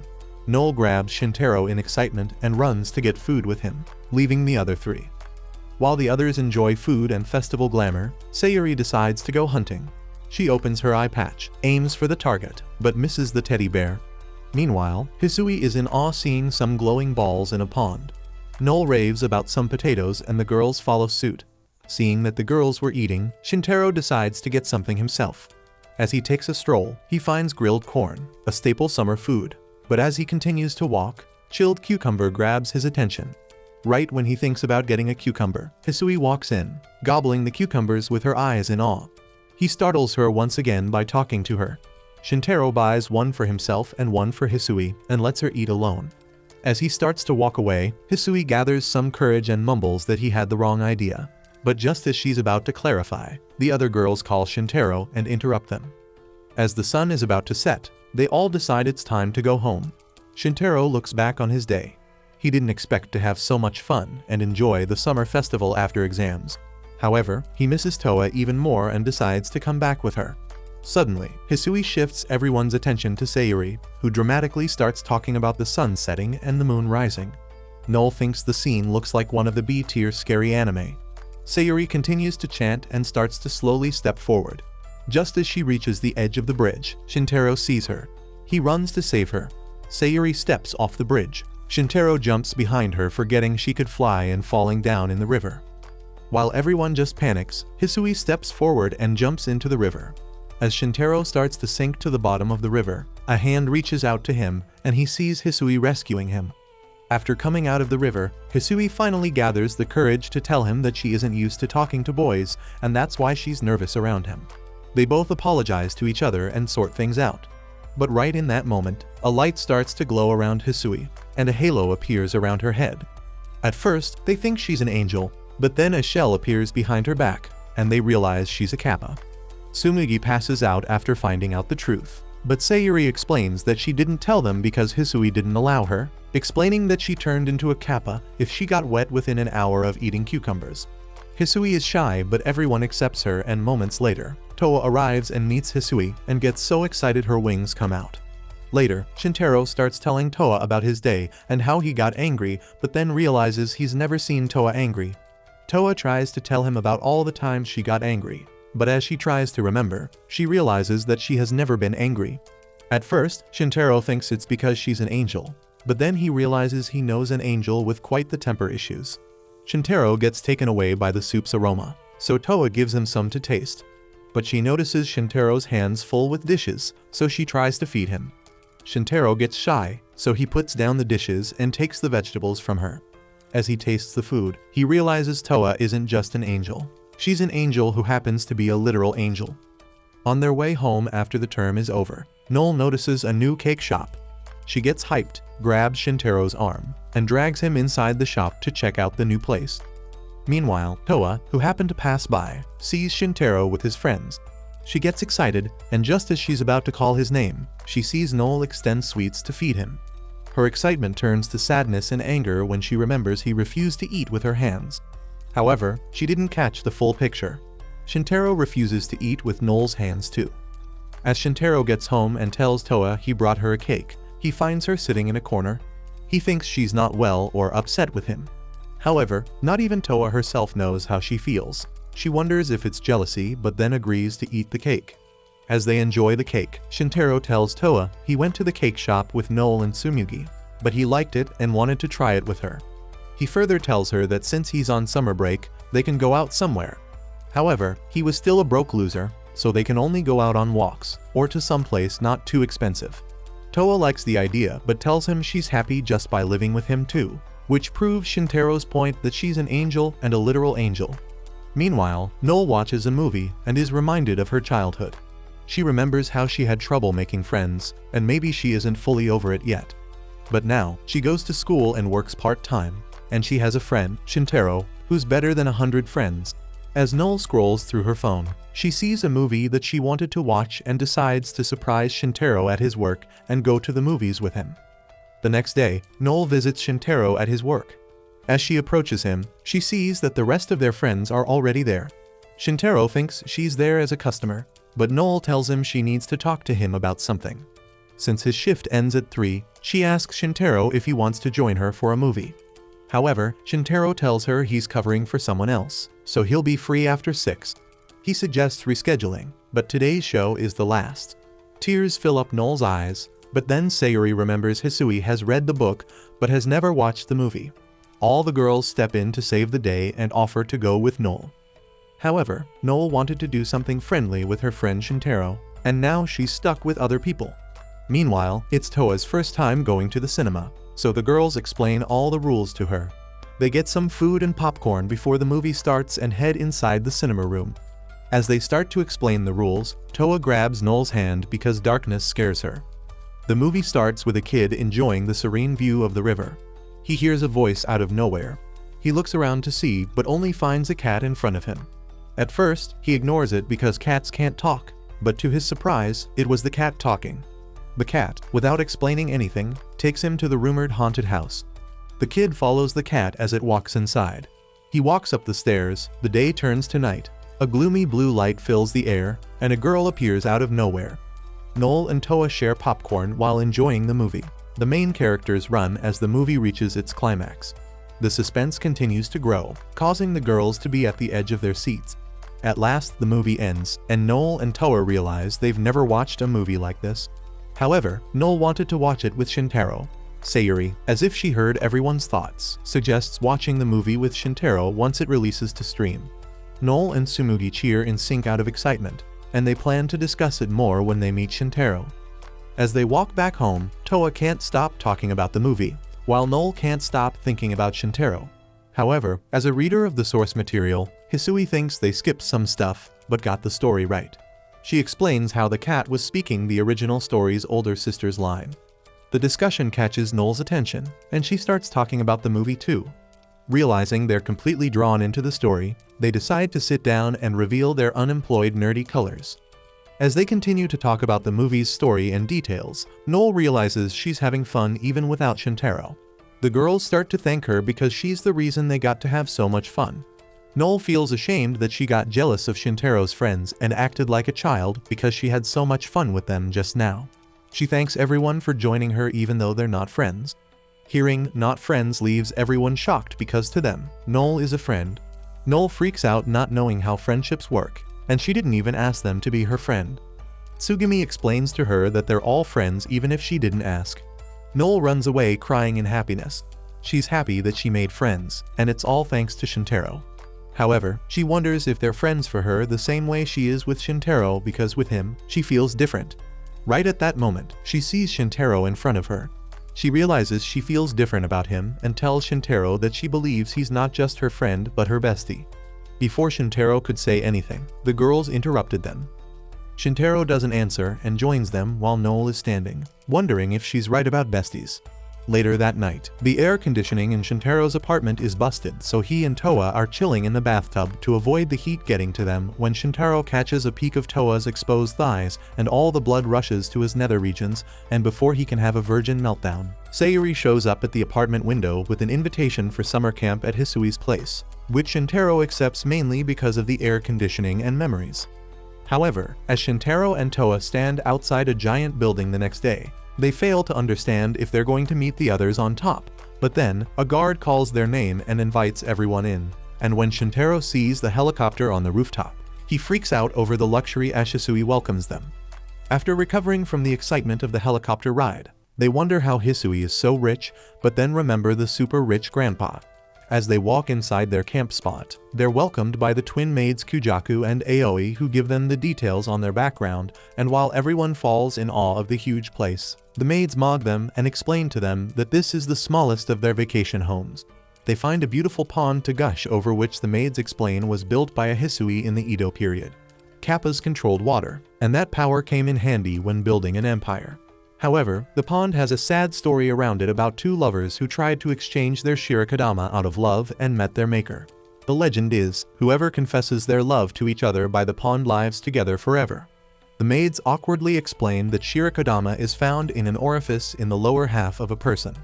Speaker 1: Noel grabs Shintaro in excitement and runs to get food with him, leaving the other three. While the others enjoy food and festival glamour, Sayuri decides to go hunting. She opens her eye patch, aims for the target, but misses the teddy bear. Meanwhile, Hisui is in awe seeing some glowing balls in a pond. Noel raves about some potatoes and the girls follow suit. Seeing that the girls were eating, Shintaro decides to get something himself. As he takes a stroll, he finds grilled corn, a staple summer food. But as he continues to walk, chilled cucumber grabs his attention. Right when he thinks about getting a cucumber, Hisui walks in, gobbling the cucumbers with her eyes in awe. He startles her once again by talking to her. Shintaro buys one for himself and one for Hisui and lets her eat alone. As he starts to walk away, Hisui gathers some courage and mumbles that he had the wrong idea. But just as she's about to clarify, the other girls call Shintaro and interrupt them. As the sun is about to set, they all decide it's time to go home. Shintaro looks back on his day. He didn't expect to have so much fun and enjoy the summer festival after exams. However, he misses Toa even more and decides to come back with her. Suddenly, Hisui shifts everyone's attention to Sayuri, who dramatically starts talking about the sun setting and the moon rising. Noel thinks the scene looks like one of the B-tier scary anime. Sayuri continues to chant and starts to slowly step forward. Just as she reaches the edge of the bridge, Shintaro sees her. He runs to save her. Sayuri steps off the bridge. Shintaro jumps behind her, forgetting she could fly and falling down in the river. While everyone just panics, Hisui steps forward and jumps into the river. As Shintaro starts to sink to the bottom of the river, a hand reaches out to him and he sees Hisui rescuing him. After coming out of the river, Hisui finally gathers the courage to tell him that she isn't used to talking to boys and that's why she's nervous around him. They both apologize to each other and sort things out. But right in that moment, a light starts to glow around Hisui, and a halo appears around her head. At first, they think she's an angel, but then a shell appears behind her back, and they realize she's a kappa. Tsumugi passes out after finding out the truth, but Sayuri explains that she didn't tell them because Hisui didn't allow her, explaining that she turned into a kappa if she got wet within an hour of eating cucumbers. Hisui is shy, but everyone accepts her, and moments later, Toa arrives and meets Hisui and gets so excited her wings come out. Later, Shintaro starts telling Toa about his day and how he got angry, but then realizes he's never seen Toa angry. Toa tries to tell him about all the times she got angry, but as she tries to remember, she realizes that she has never been angry. At first, Shintaro thinks it's because she's an angel, but then he realizes he knows an angel with quite the temper issues. Shintaro gets taken away by the soup's aroma, so Toa gives him some to taste. But she notices Shintaro's hands full with dishes, so she tries to feed him. Shintaro gets shy, so he puts down the dishes and takes the vegetables from her. As he tastes the food, he realizes Toa isn't just an angel. She's an angel who happens to be a literal angel. On their way home after the term is over, Noel notices a new cake shop. She gets hyped, grabs Shintaro's arm, and drags him inside the shop to check out the new place. Meanwhile, Toa, who happened to pass by, sees Shintaro with his friends. She gets excited, and just as she's about to call his name, she sees Noel extend sweets to feed him. Her excitement turns to sadness and anger when she remembers he refused to eat with her hands. However, she didn't catch the full picture. Shintaro refuses to eat with Noel's hands too. As Shintaro gets home and tells Toa he brought her a cake, he finds her sitting in a corner. He thinks she's not well or upset with him. However, not even Toa herself knows how she feels. She wonders if it's jealousy, but then agrees to eat the cake. As they enjoy the cake, Shintaro tells Toa he went to the cake shop with Noel and Tsumugi, but he liked it and wanted to try it with her. He further tells her that since he's on summer break, they can go out somewhere. However, he was still a broke loser, so they can only go out on walks, or to someplace not too expensive. Toa likes the idea but tells him she's happy just by living with him too, which proves Shintaro's point that she's an angel and a literal angel. Meanwhile, Noel watches a movie and is reminded of her childhood. She remembers how she had trouble making friends, and maybe she isn't fully over it yet. But now, she goes to school and works part-time, and she has a friend, Shintaro, who's better than 100 friends. As Noel scrolls through her phone, she sees a movie that she wanted to watch and decides to surprise Shintaro at his work and go to the movies with him. The next day, Noel visits Shintaro at his work. As she approaches him, she sees that the rest of their friends are already there. Shintaro thinks she's there as a customer, but Noel tells him she needs to talk to him about something. Since his shift ends at 3, she asks Shintaro if he wants to join her for a movie. However, Shintaro tells her he's covering for someone else, so he'll be free after 6. He suggests rescheduling, but today's show is the last. Tears fill up Noel's eyes, but then Sayuri remembers Hisui has read the book but has never watched the movie. All the girls step in to save the day and offer to go with Noel. However, Noel wanted to do something friendly with her friend Shintaro, and now she's stuck with other people. Meanwhile, it's Toa's first time going to the cinema, so the girls explain all the rules to her. They get some food and popcorn before the movie starts and head inside the cinema room. As they start to explain the rules, Toa grabs Noel's hand because darkness scares her. The movie starts with a kid enjoying the serene view of the river. He hears a voice out of nowhere. He looks around to see, but only finds a cat in front of him. At first, he ignores it because cats can't talk, but to his surprise, it was the cat talking. The cat, without explaining anything, takes him to the rumored haunted house. The kid follows the cat as it walks inside. He walks up the stairs, the day turns to night. A gloomy blue light fills the air, and a girl appears out of nowhere. Noel and Toa share popcorn while enjoying the movie. The main characters run as the movie reaches its climax. The suspense continues to grow, causing the girls to be at the edge of their seats. At last, the movie ends, and Noel and Toa realize they've never watched a movie like this. However, Noel wanted to watch it with Shintaro. Sayuri, as if she heard everyone's thoughts, suggests watching the movie with Shintaro once it releases to stream. Noel and Tsumugi cheer in sync out of excitement, and they plan to discuss it more when they meet Shintaro. As they walk back home, Toa can't stop talking about the movie, while Noel can't stop thinking about Shintaro. However, as a reader of the source material, Hisui thinks they skipped some stuff, but got the story right. She explains how the cat was speaking the original story's older sister's line. The discussion catches Noel's attention, and she starts talking about the movie too. Realizing they're completely drawn into the story, they decide to sit down and reveal their unemployed nerdy colors. As they continue to talk about the movie's story and details, Noel realizes she's having fun even without Shintaro. The girls start to thank her because she's the reason they got to have so much fun. Noel feels ashamed that she got jealous of Shintaro's friends and acted like a child because she had so much fun with them just now. She thanks everyone for joining her even though they're not friends. Hearing "not friends" leaves everyone shocked because to them, Noel is a friend. Noel freaks out not knowing how friendships work, and she didn't even ask them to be her friend. Tsugumi explains to her that they're all friends even if she didn't ask. Noel runs away crying in happiness. She's happy that she made friends, and it's all thanks to Shintaro. However, she wonders if they're friends for her the same way she is with Shintaro because with him, she feels different. Right at that moment, she sees Shintaro in front of her. She realizes she feels different about him and tells Shintaro that she believes he's not just her friend but her bestie. Before Shintaro could say anything, the girls interrupted them. Shintaro doesn't answer and joins them while Noel is standing, wondering if she's right about besties. Later that night, the air conditioning in Shintaro's apartment is busted, so he and Toa are chilling in the bathtub to avoid the heat getting to them when Shintaro catches a peek of Toa's exposed thighs and all the blood rushes to his nether regions, and before he can have a virgin meltdown, Sayuri shows up at the apartment window with an invitation for summer camp at Hisui's place, which Shintaro accepts mainly because of the air conditioning and memories. However, as Shintaro and Toa stand outside a giant building the next day, they fail to understand if they're going to meet the others on top, but then, a guard calls their name and invites everyone in, and when Shintaro sees the helicopter on the rooftop, he freaks out over the luxury as Hisui welcomes them. After recovering from the excitement of the helicopter ride, they wonder how Hisui is so rich, but then remember the super rich grandpa. As they walk inside their camp spot, they're welcomed by the twin maids Kujaku and Aoi who give them the details on their background, and while everyone falls in awe of the huge place, the maids mock them and explain to them that this is the smallest of their vacation homes. They find a beautiful pond to gush over which the maids explain was built by a Hisui in the Edo period. Kappas controlled water, and that power came in handy when building an empire. However, the pond has a sad story around it about two lovers who tried to exchange their shirikadama out of love and met their maker. The legend is, whoever confesses their love to each other by the pond lives together forever. The maids awkwardly explain that shirikadama is found in an orifice in the lower half of a person.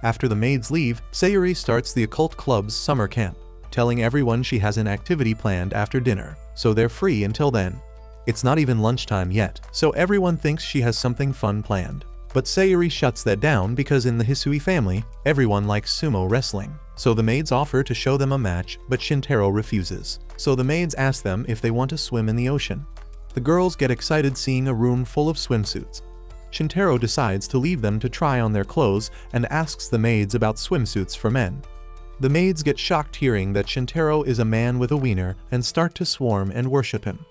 Speaker 1: After the maids leave, Sayuri starts the occult club's summer camp, telling everyone she has an activity planned after dinner, so they're free until then. It's not even lunchtime yet, so everyone thinks she has something fun planned. But Sayuri shuts that down because in the Hisui family, everyone likes sumo wrestling. So the maids offer to show them a match, but Shintaro refuses. So the maids ask them if they want to swim in the ocean. The girls get excited seeing a room full of swimsuits. Shintaro decides to leave them to try on their clothes and asks the maids about swimsuits for men. The maids get shocked hearing that Shintaro is a man with a wiener and start to swarm and worship him.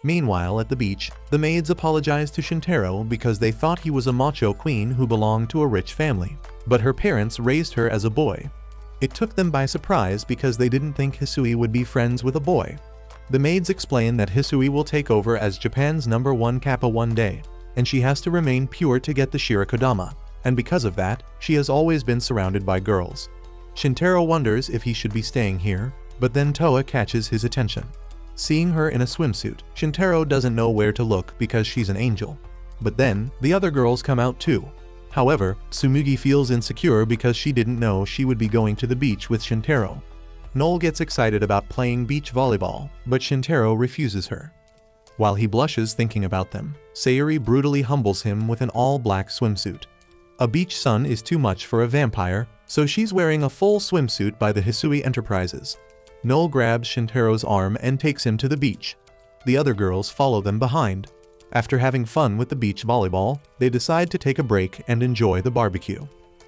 Speaker 1: Meanwhile, at the beach, the maids apologize to Shintaro because they thought he was a macho queen who belonged to a rich family, but her parents raised her as a boy. It took them by surprise because they didn't think Hisui would be friends with a boy. The maids explain that Hisui will take over as Japan's #1 kappa one day, and she has to remain pure to get the shirikadama, and because of that, she has always been surrounded by girls. Shintaro wonders if he should be staying here, but then Toa catches his attention. Seeing her in a swimsuit, Shintaro doesn't know where to look because she's an angel. But then, the other girls come out too. However, Tsumugi feels insecure because she didn't know she would be going to the beach with Shintaro. Noel gets excited about playing beach volleyball, but Shintaro refuses her. While he blushes thinking about them, Sayuri brutally humbles him with an all-black swimsuit. A beach sun is too much for a vampire, so she's wearing a full swimsuit by the Hisui Enterprises. Noel grabs Shintaro's arm and takes him to the beach. The other girls follow them behind. After having fun with the beach volleyball, they decide to take a break and enjoy the barbecue.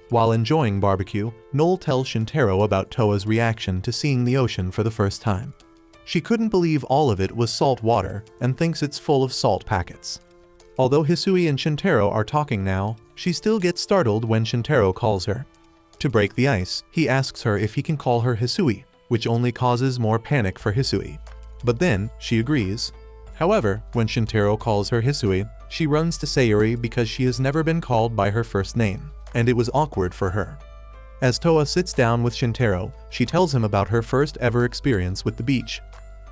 Speaker 1: While enjoying barbecue, Noel tells Shintaro about Toa's reaction to seeing the ocean for the first time. She couldn't believe all of it was salt water and thinks it's full of salt packets. Although Hisui and Shintaro are talking now, she still gets startled when Shintaro calls her. To break the ice, he asks her if he can call her Hisui, which only causes more panic for Hisui. But then, she agrees. However, when Shintaro calls her Hisui, she runs to Sayuri because she has never been called by her first name, and it was awkward for her. As Toa sits down with Shintaro, she tells him about her first ever experience with the beach.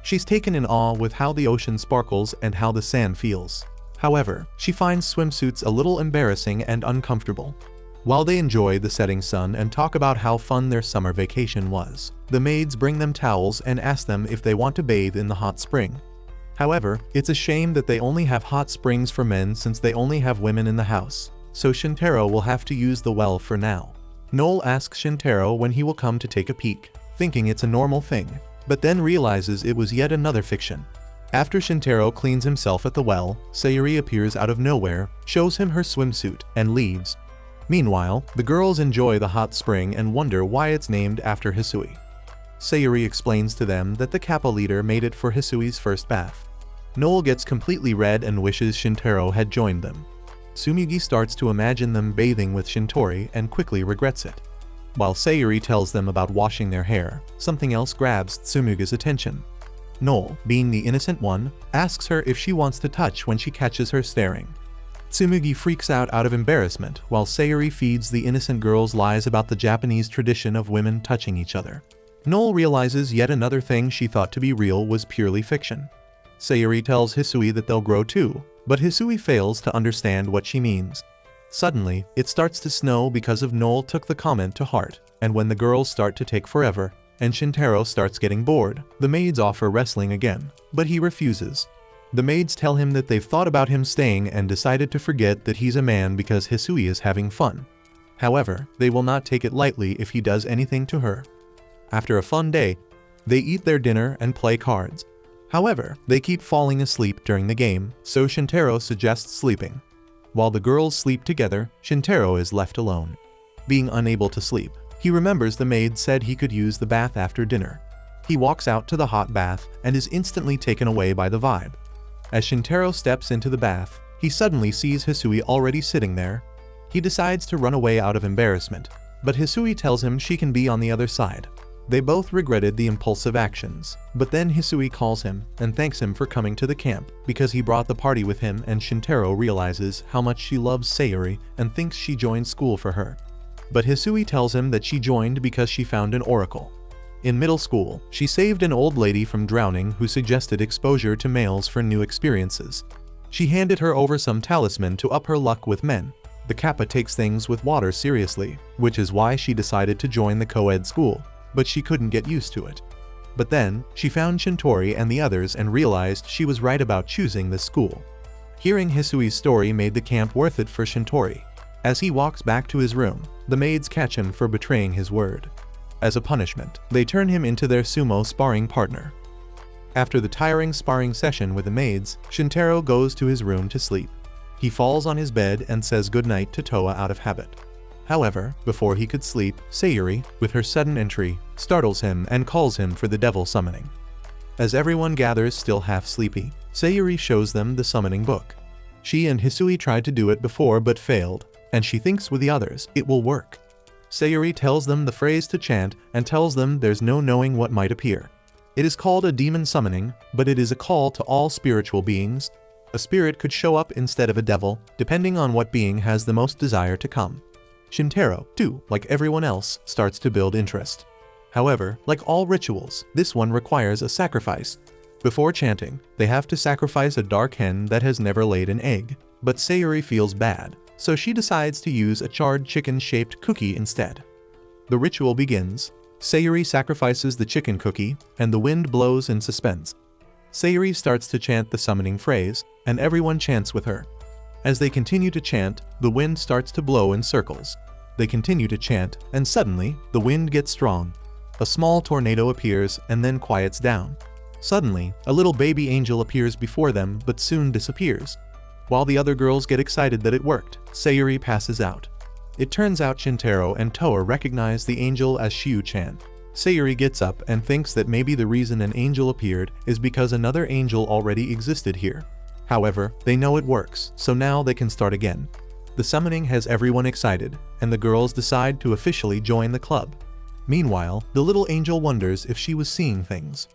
Speaker 1: She's taken in awe with how the ocean sparkles and how the sand feels. However, she finds swimsuits a little embarrassing and uncomfortable. While they enjoy the setting sun and talk about how fun their summer vacation was, the maids bring them towels and ask them if they want to bathe in the hot spring. However, it's a shame that they only have hot springs for men since they only have women in the house, so Shintaro will have to use the well for now. Noel asks Shintaro when he will come to take a peek, thinking it's a normal thing, but then realizes it was yet another fiction. After Shintaro cleans himself at the well, Sayuri appears out of nowhere, shows him her swimsuit, and leaves. Meanwhile, the girls enjoy the hot spring and wonder why it's named after Hisui. Sayuri explains to them that the Kappa leader made it for Hisui's first bath. Noel gets completely red and wishes Shintaro had joined them. Tsumugi starts to imagine them bathing with Shintori and quickly regrets it. While Sayuri tells them about washing their hair, something else grabs Tsumugi's attention. Noel, being the innocent one, asks her if she wants to touch when she catches her staring. Tsumugi freaks out of embarrassment while Sayuri feeds the innocent girls lies about the Japanese tradition of women touching each other. Noel realizes yet another thing she thought to be real was purely fiction. Sayuri tells Hisui that they'll grow too, but Hisui fails to understand what she means. Suddenly, it starts to snow because of Noel took the comment to heart, and when the girls start to take forever, and Shintaro starts getting bored, the maids offer wrestling again, but he refuses. The maids tell him that they've thought about him staying and decided to forget that he's a man because Hisui is having fun. However, they will not take it lightly if he does anything to her. After a fun day, they eat their dinner and play cards. However, they keep falling asleep during the game, so Shintaro suggests sleeping. While the girls sleep together, Shintaro is left alone. Being unable to sleep, he remembers the maid said he could use the bath after dinner. He walks out to the hot bath and is instantly taken away by the vibe. As Shintaro steps into the bath, he suddenly sees Hisui already sitting there. He decides to run away out of embarrassment, but Hisui tells him she can be on the other side. They both regretted the impulsive actions, but then Hisui calls him and thanks him for coming to the camp because he brought the party with him, and Shintaro realizes how much she loves Sayuri and thinks she joined school for her. But Hisui tells him that she joined because she found an oracle. In middle school, she saved an old lady from drowning who suggested exposure to males for new experiences. She handed her over some talisman to up her luck with men. The Kappa takes things with water seriously, which is why she decided to join the co-ed school, but she couldn't get used to it. But then, she found Shintori and the others and realized she was right about choosing this school. Hearing Hisui's story made the camp worth it for Shintori. As he walks back to his room, the maids catch him for betraying his word. As a punishment, they turn him into their sumo sparring partner. After the tiring sparring session with the maids, Shintaro goes to his room to sleep. He falls on his bed and says goodnight to Toa out of habit. However, before he could sleep, Sayuri, with her sudden entry, startles him and calls him for the devil summoning. As everyone gathers still half sleepy, Sayuri shows them the summoning book. She and Hisui tried to do it before but failed, and she thinks with the others it will work. Sayuri tells them the phrase to chant and tells them there's no knowing what might appear. It is called a demon summoning, but it is a call to all spiritual beings. A spirit could show up instead of a devil, depending on what being has the most desire to come. Shintaro, too, like everyone else, starts to build interest. However, like all rituals, this one requires a sacrifice. Before chanting, they have to sacrifice a dark hen that has never laid an egg, but Sayuri feels bad, so she decides to use a charred chicken-shaped cookie instead. The ritual begins. Sayuri sacrifices the chicken cookie, and the wind blows in suspense. Sayuri starts to chant the summoning phrase, and everyone chants with her. As they continue to chant, the wind starts to blow in circles. They continue to chant, and suddenly, the wind gets strong. A small tornado appears and then quiets down. Suddenly, a little baby angel appears before them but soon disappears. While the other girls get excited that it worked, Sayuri passes out. It turns out Shintaro and Toa recognize the angel as Shiu-chan. Sayuri gets up and thinks that maybe the reason an angel appeared is because another angel already existed here. However, they know it works, so now they can start again. The summoning has everyone excited, and the girls decide to officially join the club. Meanwhile, the little angel wonders if she was seeing things.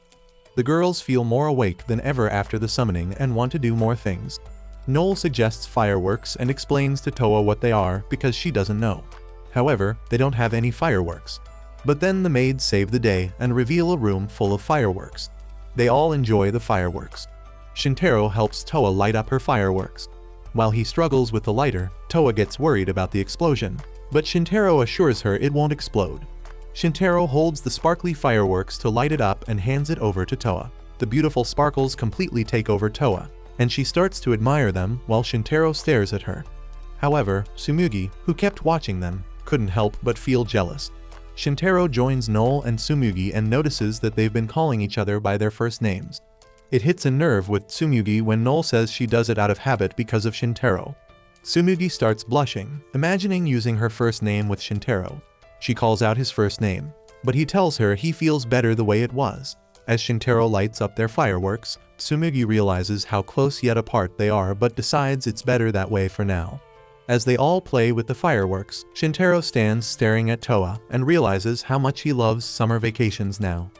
Speaker 1: The girls feel more awake than ever after the summoning and want to do more things. Noel suggests fireworks and explains to Toa what they are because she doesn't know. However, they don't have any fireworks. But then the maids save the day and reveal a room full of fireworks. They all enjoy the fireworks. Shintaro helps Toa light up her fireworks. While he struggles with the lighter, Toa gets worried about the explosion, but Shintaro assures her it won't explode. Shintaro holds the sparkly fireworks to light it up and hands it over to Toa. The beautiful sparkles completely take over Toa, and she starts to admire them while Shintaro stares at her. However, Tsumugi, who kept watching them, couldn't help but feel jealous. Shintaro joins Noel and Tsumugi and notices that they've been calling each other by their first names. It hits a nerve with Tsumugi when Noel says she does it out of habit because of Shintaro. Tsumugi starts blushing, imagining using her first name with Shintaro. She calls out his first name, but he tells her he feels better the way it was. As Shintaro lights up their fireworks, Tsumugi realizes how close yet apart they are but decides it's better that way for now. As they all play with the fireworks, Shintaro stands staring at Toa and realizes how much he loves summer vacations now.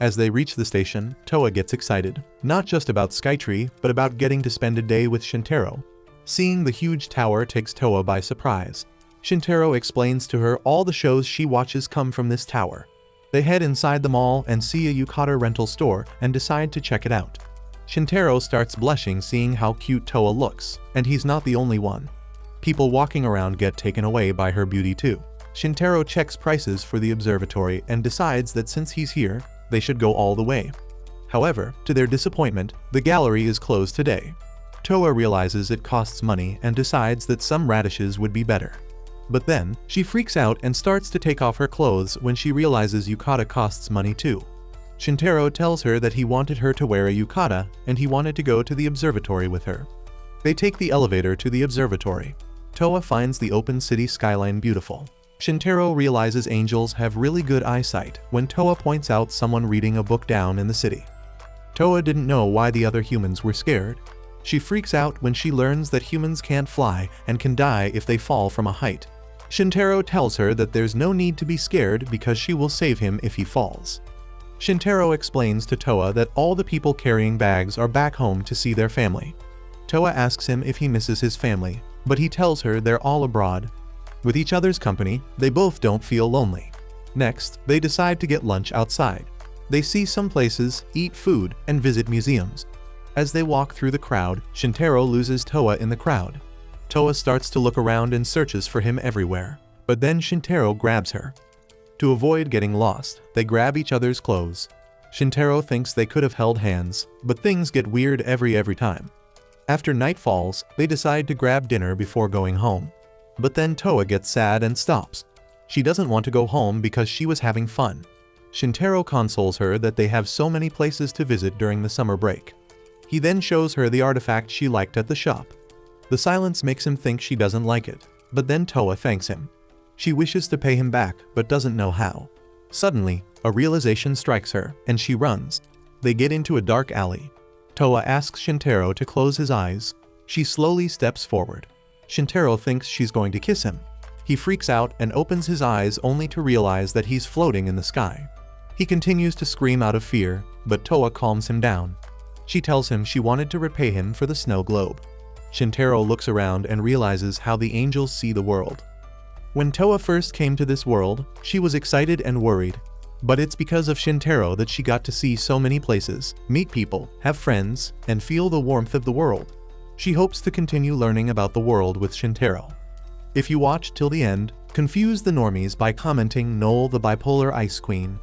Speaker 1: As they reach the station, Toa gets excited, not just about Skytree, but about getting to spend a day with Shintaro. Seeing the huge tower takes Toa by surprise. Shintaro explains to her all the shows she watches come from this tower. They head inside the mall and see a yukata rental store and decide to check it out. Shintaro starts blushing seeing how cute Toa looks, and he's not the only one. People walking around get taken away by her beauty too. Shintaro checks prices for the observatory and decides that since he's here, they should go all the way. However, to their disappointment, the gallery is closed today. Toa realizes it costs money and decides that some radishes would be better. But then, she freaks out and starts to take off her clothes when she realizes yukata costs money too. Shintaro tells her that he wanted her to wear a yukata and he wanted to go to the observatory with her. They take the elevator to the observatory. Toa finds the open city skyline beautiful. Shintaro realizes angels have really good eyesight when Toa points out someone reading a book down in the city. Toa didn't know why the other humans were scared. She freaks out when she learns that humans can't fly and can die if they fall from a height. Shintaro tells her that there's no need to be scared because she will save him if he falls. Shintaro explains to Toa that all the people carrying bags are back home to see their family. Toa asks him if he misses his family, but he tells her they're all abroad. With each other's company, they both don't feel lonely. Next, they decide to get lunch outside. They see some places, eat food, and visit museums. As they walk through the crowd, Shintaro loses Toa in the crowd. Toa starts to look around and searches for him everywhere, but then Shintaro grabs her. To avoid getting lost, they grab each other's clothes. Shintaro thinks they could have held hands, but things get weird every time. After night falls, they decide to grab dinner before going home. But then Toa gets sad and stops. She doesn't want to go home because she was having fun. Shintaro consoles her that they have so many places to visit during the summer break. He then shows her the artifact she liked at the shop. The silence makes him think she doesn't like it, but then Toa thanks him. She wishes to pay him back but doesn't know how. Suddenly, a realization strikes her, and she runs. They get into a dark alley. Toa asks Shintaro to close his eyes. She slowly steps forward. Shintaro thinks she's going to kiss him. He freaks out and opens his eyes only to realize that he's floating in the sky. He continues to scream out of fear, but Toa calms him down. She tells him she wanted to repay him for the snow globe. Shintaro looks around and realizes how the angels see the world. When Toa first came to this world, she was excited and worried. But it's because of Shintaro that she got to see so many places, meet people, have friends, and feel the warmth of the world. She hopes to continue learning about the world with Shintaro. If you watch till the end, confuse the normies by commenting Noel the Bipolar Ice Queen.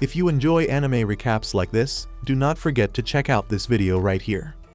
Speaker 1: If you enjoy anime recaps like this, do not forget to check out this video right here.